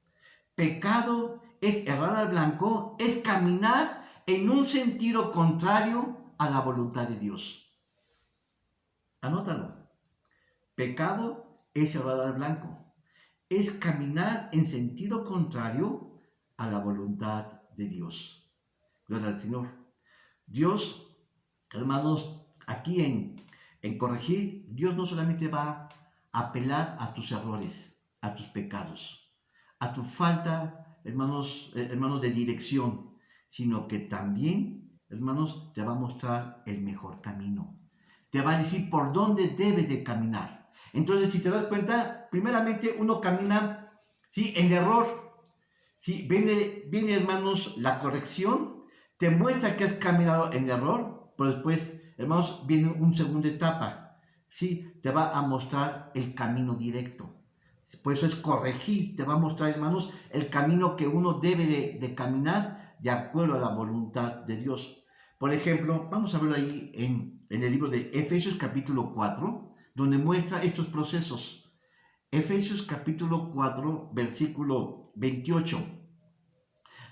Pecado es errar al blanco, es caminar en un sentido contrario a la voluntad de Dios. Anótalo. Pecado es errar al blanco. Es caminar en sentido contrario a la voluntad de Dios. Gloria al Señor. Dios, hermanos, aquí en corregir, Dios no solamente va a apelar a tus errores, a tus pecados, a tu falta, hermanos, de dirección, sino que también, hermanos, te va a mostrar el mejor camino. Te va a decir por dónde debes de caminar. Entonces, si te das cuenta, primeramente uno camina, ¿sí?, en error. ¿Sí? Viene, hermanos, la corrección, te muestra que has caminado en error, pero después, hermanos, viene una segunda etapa. ¿Sí? Te va a mostrar el camino directo. Por eso es corregir, te va a mostrar, hermanos, el camino que uno debe de caminar de acuerdo a la voluntad de Dios. Por ejemplo, vamos a verlo ahí en el libro de Efesios capítulo 4, donde muestra estos procesos. Efesios capítulo 4, versículo 28.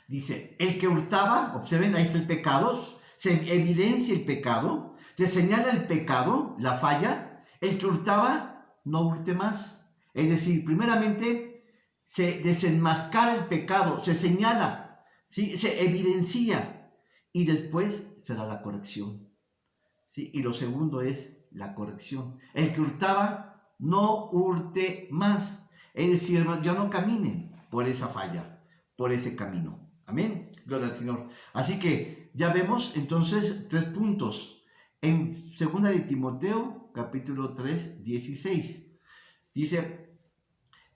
Dice, el que hurtaba, observen, ahí está el pecado, se evidencia el pecado, se señala el pecado, la falla. El que hurtaba, no hurte más. Es decir, primeramente se desenmascara el pecado, se señala, ¿sí?, se evidencia, y después se da la corrección. ¿Sí? Y lo segundo es la corrección. El que hurtaba, no hurte más. Es decir, hermano, ya no caminen por esa falla, por ese camino. Amén. Gloria al Señor. Así que ya vemos entonces 3 puntos. En 2 de Timoteo, capítulo 3, 16. Dice,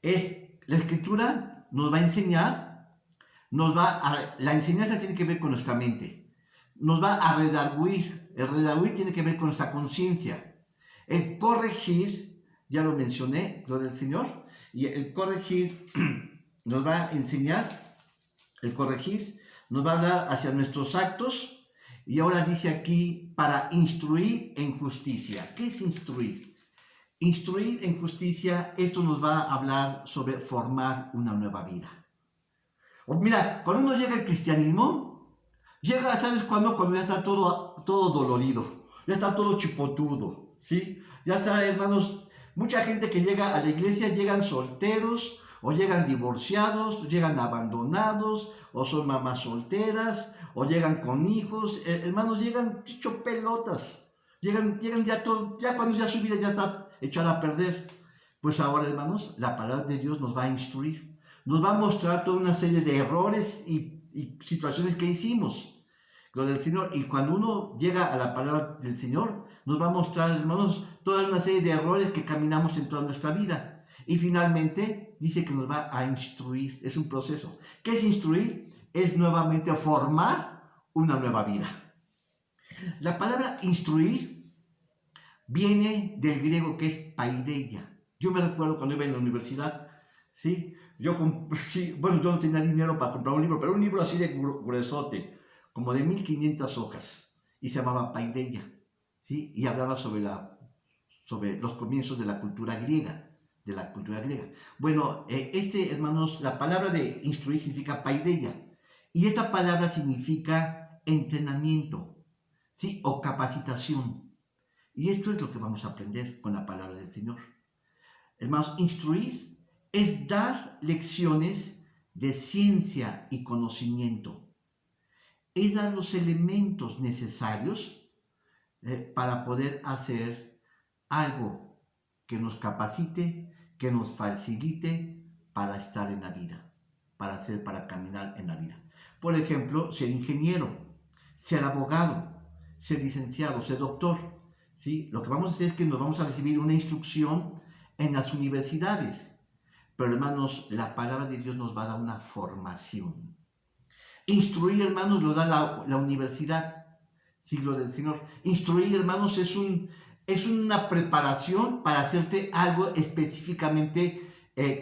la escritura nos va a enseñar, la enseñanza tiene que ver con nuestra mente. Nos va a redarguir. El redarguir tiene que ver con nuestra conciencia. El corregir, ya lo mencioné, gloria al Señor. Y el corregir nos va a enseñar. El corregir nos va a hablar hacia nuestros actos, y ahora dice aquí, para instruir en justicia. ¿Qué es instruir? Instruir en justicia, esto nos va a hablar sobre formar una nueva vida. Mira, cuando uno llega al cristianismo, llega, ¿sabes cuándo? Cuando ya está todo dolorido, ya está todo chipotudo, ¿sí? Ya está, hermanos, mucha gente que llega a la iglesia, llegan solteros, o llegan divorciados, llegan abandonados, o son mamás solteras, o llegan con hijos. Hermanos, llegan hecho pelotas. Llegan ya cuando ya su vida ya está echada a perder. Pues ahora, hermanos, la palabra de Dios nos va a instruir. Nos va a mostrar toda una serie de errores y situaciones que hicimos. Gloria al Señor. Y cuando uno llega a la palabra del Señor, nos va a mostrar, hermanos, toda una serie de errores que caminamos en toda nuestra vida. Y finalmente dice que nos va a instruir. Es un proceso. ¿Qué es instruir? Es nuevamente formar una nueva vida. La palabra instruir viene del griego que es paideia. Yo me recuerdo cuando iba en la universidad, ¿sí? Yo no tenía dinero para comprar un libro, pero un libro así de gruesote, como de 1500 hojas. y se llamaba Paideia, ¿sí? Y hablaba sobre los comienzos de la cultura griega, Bueno, hermanos, la palabra de instruir significa Paideia, y esta palabra significa entrenamiento, ¿sí? O capacitación. Y esto es lo que vamos a aprender con la palabra del Señor. Hermanos, instruir es dar lecciones de ciencia y conocimiento. Es dar los elementos necesarios para poder hacer algo que nos capacite, que nos facilite para estar en la vida, para caminar en la vida. Por ejemplo, ser ingeniero, ser abogado, ser licenciado, ser doctor. ¿Sí? Lo que vamos a hacer es que nos vamos a recibir una instrucción en las universidades. Pero hermanos, la palabra de Dios nos va a dar una formación. Instruir, hermanos, lo da la universidad. Siglo del Señor. Instruir, hermanos, es una preparación para hacerte algo específicamente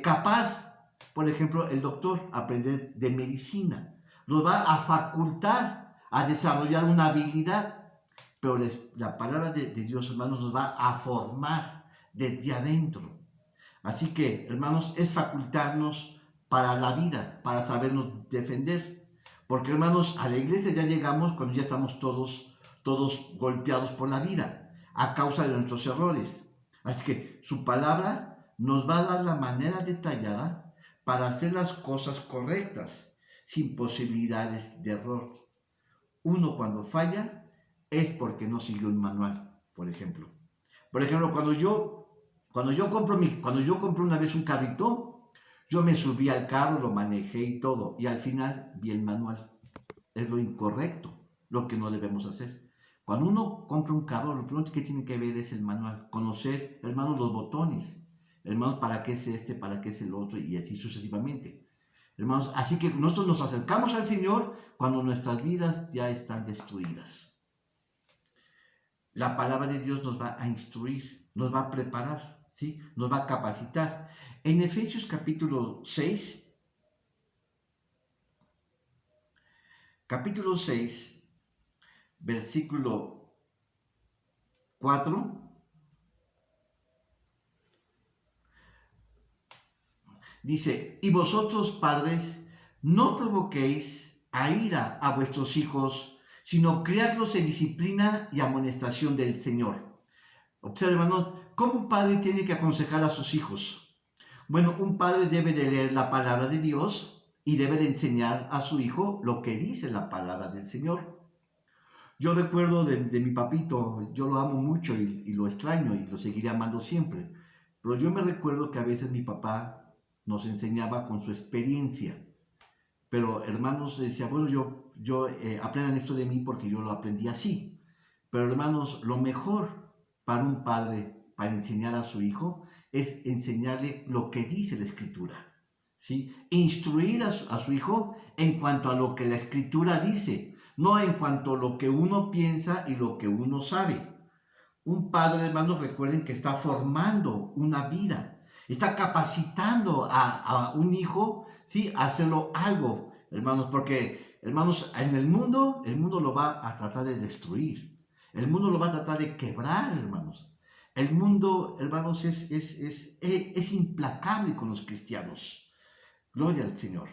capaz. Por ejemplo, el doctor aprender de medicina. Nos va a facultar a desarrollar una habilidad. Pero la palabra de Dios, hermanos, nos va a formar desde adentro. Así que, hermanos, es facultarnos para la vida, para sabernos defender. Porque, hermanos, a la iglesia ya llegamos cuando ya estamos todos golpeados por la vida a causa de nuestros errores. Así que su palabra nos va a dar la manera detallada para hacer las cosas correctas, sin posibilidades de error. Uno cuando falla es porque no siguió un manual, por ejemplo. Por ejemplo, cuando yo compré una vez un carrito, yo me subí al carro, lo manejé y todo, y al final vi el manual. Es lo incorrecto, lo que no debemos hacer. Cuando uno compra un carro, lo primero que tiene que ver es el manual, conocer, hermanos, los botones, hermanos, para qué es este, para qué es el otro, y así sucesivamente. Hermanos, así que nosotros nos acercamos al Señor cuando nuestras vidas ya están destruidas. La palabra de Dios nos va a instruir, nos va a preparar, ¿sí? Nos va a capacitar. En Efesios capítulo 6, versículo 4, dice, y vosotros padres, no provoquéis a ira a vuestros hijos, sino criadlos en disciplina y amonestación del Señor. Observa, hermanos, ¿cómo un padre tiene que aconsejar a sus hijos? Bueno, un padre debe de leer la palabra de Dios y debe de enseñar a su hijo lo que dice la palabra del Señor. Yo recuerdo de mi papito, yo lo amo mucho y lo extraño y lo seguiré amando siempre. Pero yo me recuerdo que a veces mi papá nos enseñaba con su experiencia. Pero hermanos, decía, bueno, aprendan esto de mí porque yo lo aprendí así. Pero hermanos, lo mejor para un padre, para enseñar a su hijo, es enseñarle lo que dice la Escritura. ¿Sí? Instruir a su hijo en cuanto a lo que la Escritura dice, no en cuanto a lo que uno piensa y lo que uno sabe. Un padre, hermanos, recuerden que está formando una vida, está capacitando a un hijo, ¿sí? A hacerlo algo, hermanos, porque, hermanos, en el mundo lo va a tratar de destruir. El mundo lo va a tratar de quebrar, hermanos. El mundo, hermanos, es implacable con los cristianos. Gloria al Señor.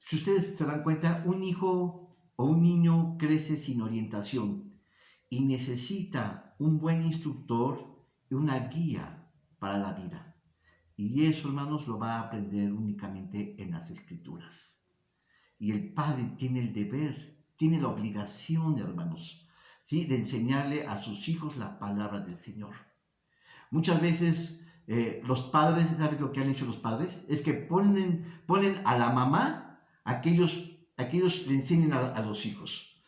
Si ustedes se dan cuenta, un hijo o un niño crece sin orientación y necesita un buen instructor y una guía para la vida. Y eso, hermanos, lo va a aprender únicamente en las Escrituras. Y el padre tiene el deber, tiene la obligación, hermanos, ¿sí? De enseñarle a sus hijos la palabra del Señor. Muchas veces los padres, ¿sabes lo que han hecho los padres? Es que ponen a la mamá a que ellos le enseñen a los hijos.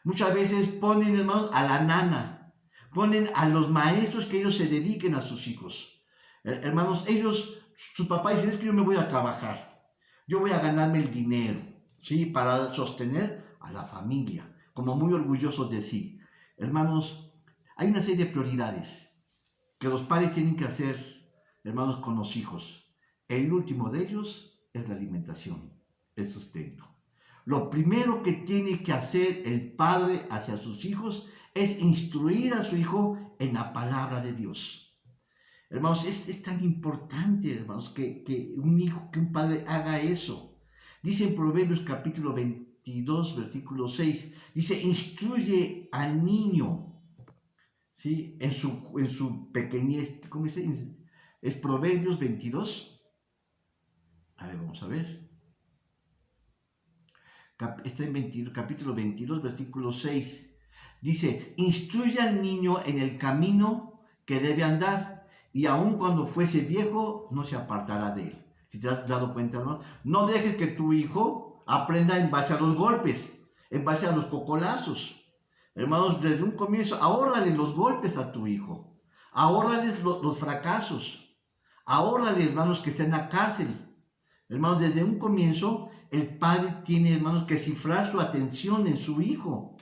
Muchas veces ponen, hermanos, a la nana, ponen a los maestros que ellos se dediquen a sus hijos. Hermanos, sus papás dicen, es que yo me voy a trabajar, yo voy a ganarme el dinero, ¿sí? Para sostener a la familia, como muy orgullosos de sí. Hermanos, hay una serie de prioridades que los padres tienen que hacer, hermanos, con los hijos. El último de ellos es la alimentación, el sustento. lo primero que tiene que hacer el padre hacia sus hijos es instruir a su hijo en la palabra de Dios. Hermanos, es tan importante, hermanos, que un padre haga eso. Dice en Proverbios capítulo 22, versículo 6, dice, instruye al niño, ¿sí? En su pequeñez. ¿Cómo dice? Es Proverbios 22. A ver, vamos a ver. Está en capítulo 22, versículo 6. Dice, instruye al niño en el camino que debe andar, y aun cuando fuese viejo, no se apartará de él. Si te has dado cuenta, ¿no? No dejes que tu hijo aprenda en base a los golpes, en base a los cocolazos. Hermanos, desde un comienzo, ahórrale los golpes a tu hijo. Ahórrales los fracasos. Ahórrale, hermanos, que esté en la cárcel. Hermanos, desde un comienzo, el padre tiene, hermanos, que cifrar su atención en su hijo.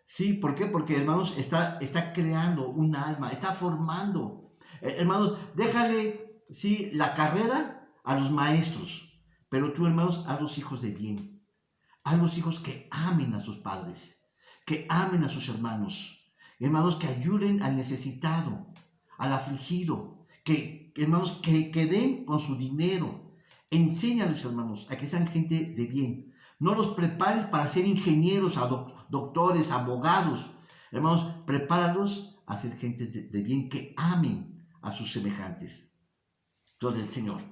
¿Sí? ¿Por qué? Porque, hermanos, está creando un alma, está formando. Hermanos, déjale, ¿sí?, la carrera a los maestros, pero tú, hermanos, haz los hijos de bien. Haz los hijos que amen a sus padres, que amen a sus hermanos. Hermanos, que ayuden al necesitado, al afligido, hermanos, que den con su dinero. Enséñales, hermanos, a que sean gente de bien. No los prepares para ser ingenieros, doctores, abogados. Hermanos, prepáralos a ser gente de bien, que amen a sus semejantes. Gloria al Señor.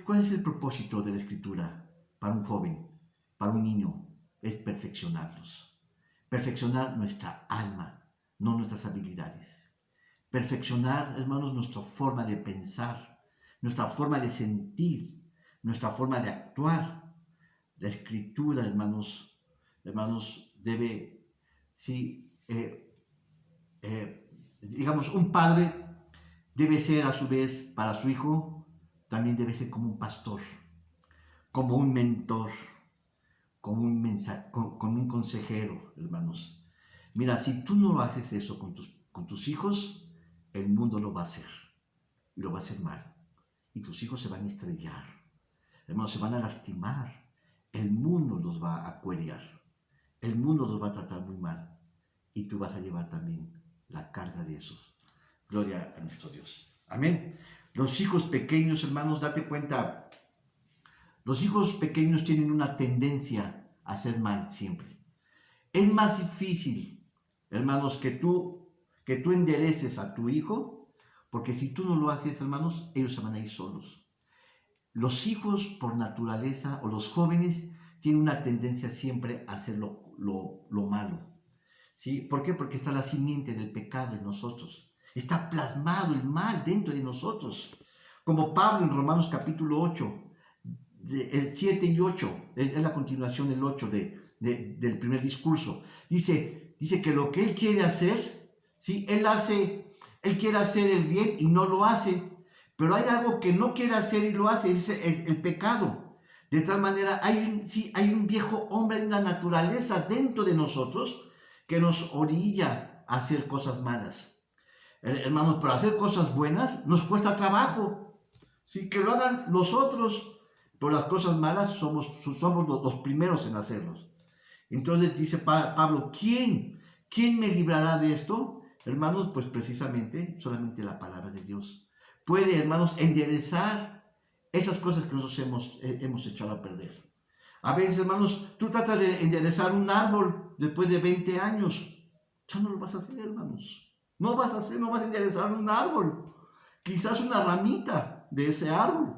¿Cuál es el propósito de la Escritura para un joven, para un niño? Es perfeccionarlos. Perfeccionar nuestra alma, no nuestras habilidades. Perfeccionar, hermanos, nuestra forma de pensar, nuestra forma de sentir, nuestra forma de actuar. La Escritura, hermanos, debe, sí, digamos, un padre debe ser a su vez para su hijo, también debe ser como un pastor, como un mentor, como un consejero, hermanos. Mira, si tú no haces eso con tus hijos, el mundo lo va a hacer, y lo va a hacer mal, y tus hijos se van a estrellar, hermanos, se van a lastimar, el mundo los va a cuerear, el mundo los va a tratar muy mal, y tú vas a llevar también la carga de esos. Gloria a nuestro Dios. Amén. Los hijos pequeños, hermanos, date cuenta, los hijos pequeños tienen una tendencia a hacer mal siempre. Es más difícil, hermanos, que tú endereces a tu hijo, porque si tú no lo haces, hermanos, ellos se van a ir solos. Los hijos por naturaleza, o los jóvenes, tienen una tendencia siempre a hacer lo malo. ¿Sí? ¿Por qué? Porque está la simiente del pecado en nosotros. Está plasmado el mal dentro de nosotros. Como Pablo en Romanos capítulo 8, 7 y 8, es la continuación del 8 del primer discurso. Dice que lo que él quiere hacer, ¿sí?, él quiere hacer el bien y no lo hace, pero hay algo que no quiere hacer y lo hace, es el pecado. De tal manera, hay un viejo hombre, hay una naturaleza dentro de nosotros que nos orilla a hacer cosas malas. Hermanos, pero hacer cosas buenas nos cuesta trabajo. ¿Sí? Que lo hagan los otros, pero las cosas malas somos los primeros en hacerlos. Entonces dice Pablo, ¿quién me librará de esto? Hermanos, pues precisamente solamente la palabra de Dios puede, hermanos, enderezar esas cosas que nosotros hemos echado a perder. A veces, hermanos, tú tratas de enderezar un árbol después de 20 años. Ya no lo vas a hacer, hermanos. No vas a enderezar un árbol. Quizás una ramita de ese árbol.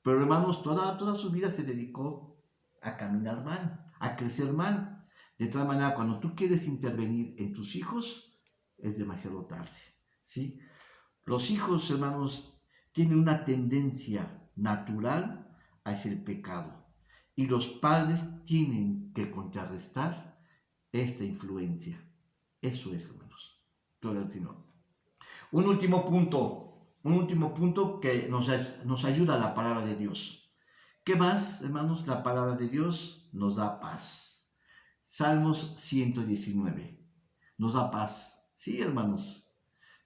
Pero, hermanos, toda su vida se dedicó a caminar mal, a crecer mal. De tal manera, cuando tú quieres intervenir en tus hijos, es demasiado tarde. ¿Sí? Los hijos, hermanos, tienen una tendencia natural hacia el pecado. Y los padres tienen que contrarrestar esta influencia. Eso es, hermanos. Gloria al Señor. Un último punto que nos ayuda a la palabra de Dios. ¿Qué más, hermanos? La palabra de Dios nos da paz. Salmos 119. Nos da paz. Sí, hermanos.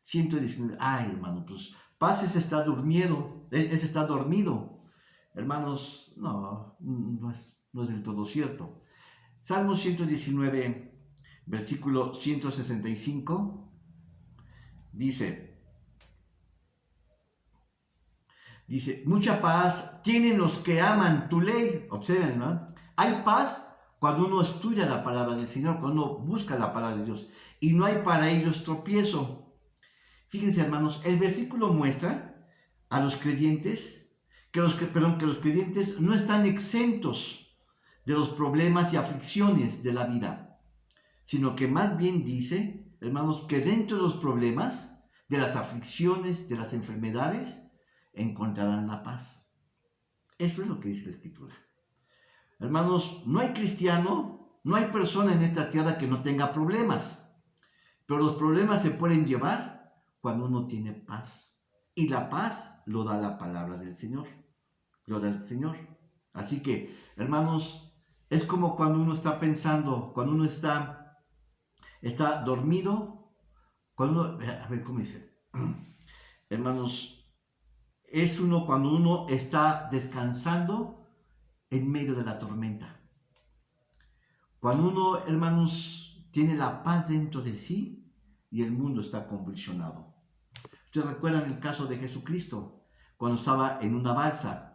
119. Ay, hermano, pues paz es estar dormido. Es estar dormido. Hermanos, no es del todo cierto. Salmo 119, versículo 165, dice, mucha paz tienen los que aman tu ley. Observen, ¿no? Hay paz cuando uno estudia la palabra del Señor, cuando uno busca la palabra de Dios, y no hay para ellos tropiezo. Fíjense, hermanos, el versículo muestra a los creyentes que los creyentes no están exentos de los problemas y aflicciones de la vida, sino que más bien dice, hermanos, que dentro de los problemas, de las aflicciones, de las enfermedades, encontrarán la paz. Eso es lo que dice la Escritura. Hermanos, no hay cristiano, no hay persona en esta tierra que no tenga problemas, pero los problemas se pueden llevar cuando uno tiene paz. Y la paz lo da la palabra del Señor. Lo da el Señor. Así que, hermanos, es como cuando uno está pensando, cuando uno está dormido, cuando uno, a ver, ¿cómo dice? Hermanos, es uno cuando uno está descansando en medio de la tormenta. Cuando uno, hermanos, tiene la paz dentro de sí y el mundo está convulsionado. Ustedes recuerdan el caso de Jesucristo, cuando estaba en una balsa.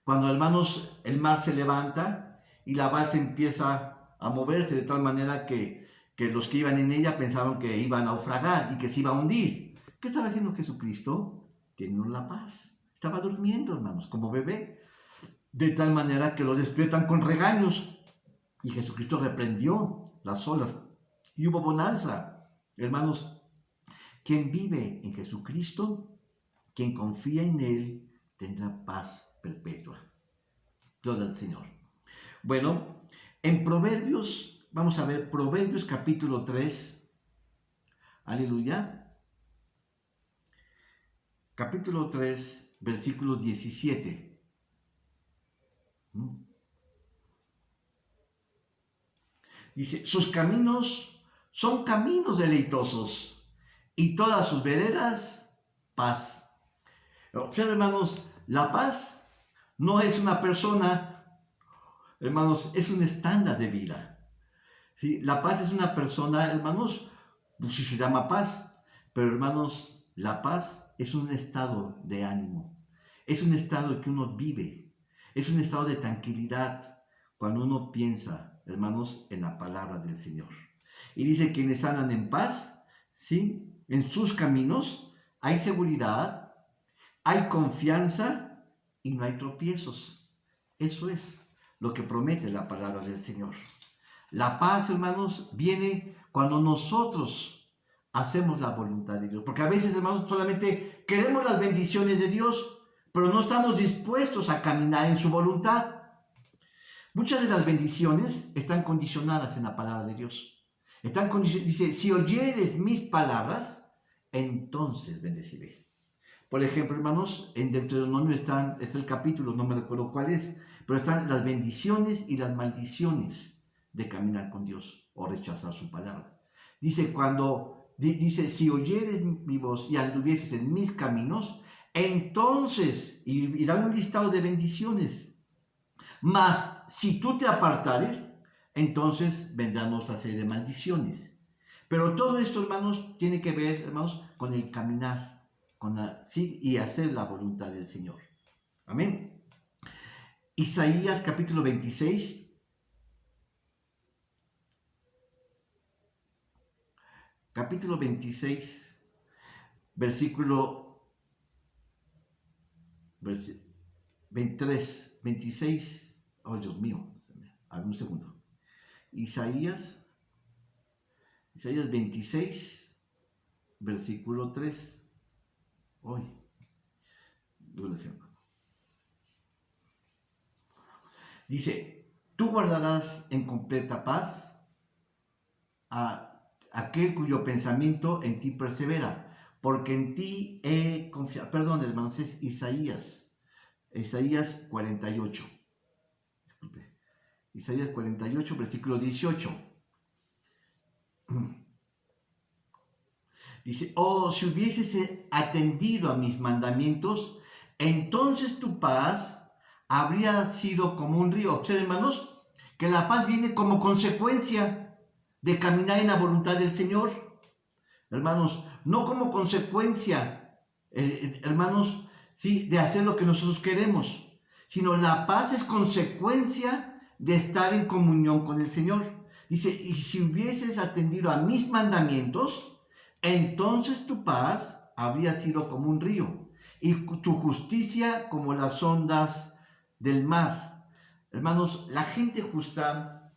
Cuando, hermanos, el mar se levanta y la balsa empieza a moverse de tal manera que los que iban en ella pensaban que iban a naufragar y que se iba a hundir. ¿Qué estaba haciendo Jesucristo? Teniendo la paz. Estaba durmiendo, hermanos, como bebé. De tal manera que lo despiertan con regaños. Y Jesucristo reprendió las olas y hubo bonanza. Hermanos, quien vive en Jesucristo, quien confía en Él, tendrá paz perpetua. Gloria al Señor. Bueno, en Proverbios, vamos a ver Proverbios capítulo 3. Aleluya. Capítulo 3, versículo 17. Dice, sus caminos son caminos deleitosos y todas sus veredas, paz. Observen, hermanos, la paz no es una persona, hermanos, es un estándar de vida. ¿Sí? La paz es una persona, hermanos, pues si se llama paz, pero hermanos, la paz es un estado de ánimo, es un estado que uno vive, es un estado de tranquilidad cuando uno piensa, hermanos, en la palabra del Señor. Y dice, quienes andan en paz, ¿sí? En sus caminos hay seguridad, hay confianza y no hay tropiezos. Eso es lo que promete la palabra del Señor. La paz, hermanos, viene cuando nosotros hacemos la voluntad de Dios. Porque a veces, hermanos, solamente queremos las bendiciones de Dios, pero no estamos dispuestos a caminar en su voluntad. Muchas de las bendiciones están condicionadas en la palabra de Dios. Dice, si oyeres mis palabras, entonces bendeciré. Por ejemplo, hermanos, en Deuteronomio está el capítulo, no me recuerdo cuál es, pero están las bendiciones y las maldiciones de caminar con Dios o rechazar su palabra. Dice, si oyeres mi voz y anduvieses en mis caminos, entonces, y dan un listado de bendiciones. Mas, si tú te apartares, entonces vendrán otra serie de maldiciones. Pero todo esto, hermanos, tiene que ver, hermanos, con el caminar, y hacer la voluntad del Señor. Amén. Isaías capítulo 26. Capítulo 26, versículo 23, 26. Oh, Dios mío, un segundo. Isaías 26, versículo 3. Hoy. Dice, tú guardarás en completa paz a aquel cuyo pensamiento en ti persevera, porque en ti he confiado. Perdón, hermanos, es Isaías 48. Disculpe. Isaías 48, versículo 18. Dice, oh, si hubieses atendido a mis mandamientos, entonces tu paz habría sido como un río. Observen, hermanos, que la paz viene como consecuencia de caminar en la voluntad del Señor. Hermanos, no como consecuencia, hermanos, ¿sí?, de hacer lo que nosotros queremos, sino la paz es consecuencia de estar en comunión con el Señor. Dice, y si hubieses atendido a mis mandamientos, entonces tu paz habría sido como un río y tu justicia como las ondas del mar. Hermanos, la gente justa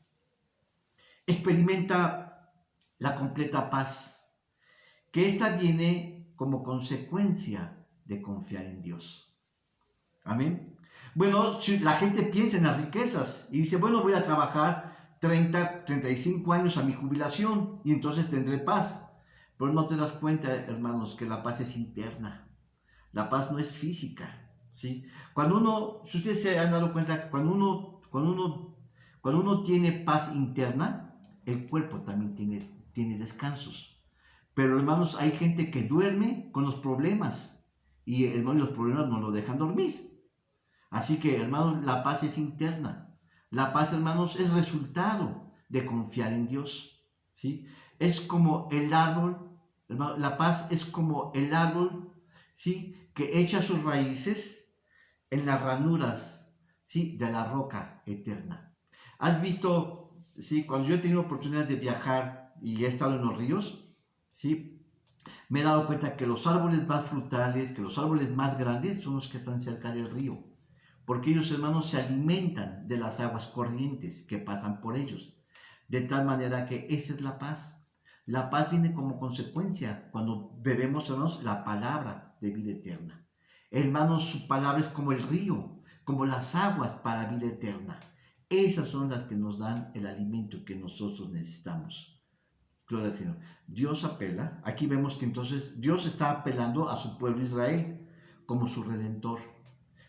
experimenta la completa paz, que esta viene como consecuencia de confiar en Dios. Amén. Bueno, si la gente piensa en las riquezas y dice, bueno, voy a trabajar 35 años a mi jubilación y entonces tendré paz. Pero no te das cuenta, hermanos, que la paz es interna. La paz no es física, ¿sí? Cuando uno, si ustedes se han dado cuenta, cuando uno tiene paz interna, el cuerpo también tiene descansos. Pero, hermanos, hay gente que duerme con los problemas y, hermanos, los problemas no lo dejan dormir. Así que, hermanos, la paz es interna. La paz, hermanos, es resultado de confiar en Dios, ¿sí? Es como el árbol, hermanos, la paz es como el árbol, ¿sí?, que echa sus raíces en las ranuras, ¿sí?, de la roca eterna. ¿Has visto, sí, cuando yo he tenido oportunidad de viajar y he estado en los ríos, ¿sí?, me he dado cuenta que los árboles más frutales, que los árboles más grandes son los que están cerca del río? Porque ellos, hermanos, se alimentan de las aguas corrientes que pasan por ellos. De tal manera que esa es la paz. La paz viene como consecuencia cuando bebemos, hermanos, la palabra de vida eterna. Hermanos, su palabra es como el río, como las aguas para vida eterna. Esas son las que nos dan el alimento que nosotros necesitamos. Gloria al Señor. Dios apela. Aquí vemos que entonces Dios está apelando a su pueblo Israel como su redentor,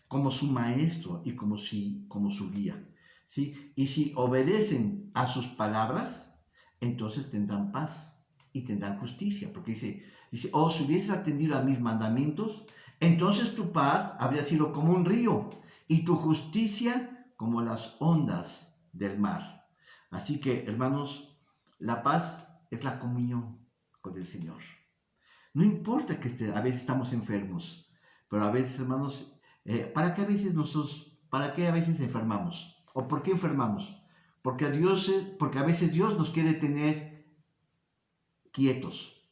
como su maestro y como su guía, ¿sí? Y si obedecen a sus palabras, entonces tendrán paz y tendrán justicia, porque dice, oh, si hubieses atendido a mis mandamientos, entonces tu paz habría sido como un río y tu justicia como las ondas del mar. Así que, hermanos, la paz es la comunión con el Señor. No importa que a veces estamos enfermos, pero a veces, hermanos, ¿para qué a veces enfermamos? ¿O por qué enfermamos? Porque a veces Dios nos quiere tener quietos.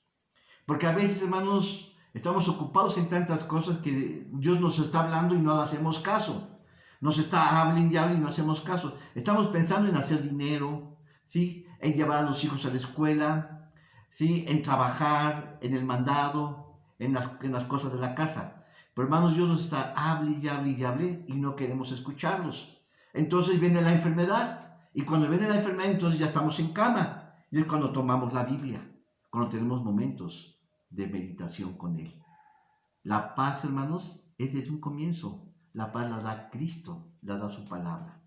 Porque a veces, hermanos, estamos ocupados en tantas cosas que Dios nos está hablando y no hacemos caso. Nos está hablando y no hacemos caso. Estamos pensando en hacer dinero, ¿sí?, en llevar a los hijos a la escuela, ¿sí?, en trabajar, en el mandado, en las cosas de la casa. Pero, hermanos, Dios nos está hable y no queremos escucharlos. Entonces viene la enfermedad. Y cuando viene la enfermedad, entonces ya estamos en cama. Y es cuando tomamos la Biblia, cuando tenemos momentos de meditación con Él. La paz, hermanos, es desde un comienzo. La paz la da Cristo, la da su palabra.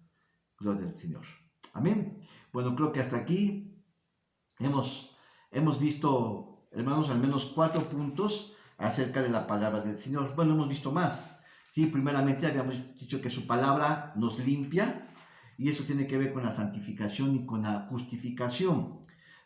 Gloria al Señor. Amén. Bueno, creo que hasta aquí hemos visto, hermanos, al menos 4 puntos acerca de la palabra del Señor. Bueno, hemos visto más. Sí, primeramente habíamos dicho que su palabra nos limpia y eso tiene que ver con la santificación y con la justificación.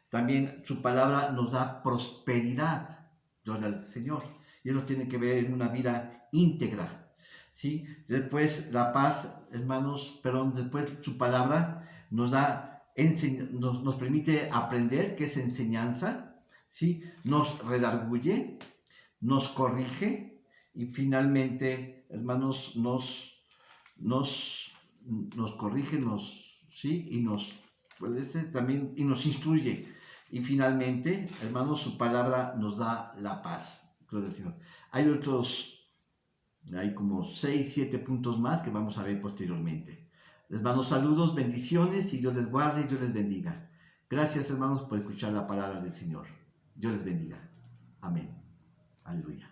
También su palabra nos da prosperidad, gloria al Señor, y eso tiene que ver en una vida íntegra, ¿sí? Después la paz, hermanos, después su palabra nos permite aprender, que es enseñanza, ¿sí? Nos redarguye, nos corrige y finalmente, hermanos, nos corrige, ¿sí?, y también y nos instruye. Y finalmente, hermanos, su palabra nos da la paz. Hay como 6, 7 puntos más que vamos a ver posteriormente. Les mando saludos, bendiciones y Dios les guarde y Dios les bendiga. Gracias, hermanos, por escuchar la palabra del Señor. Dios les bendiga. Amén. Aleluya.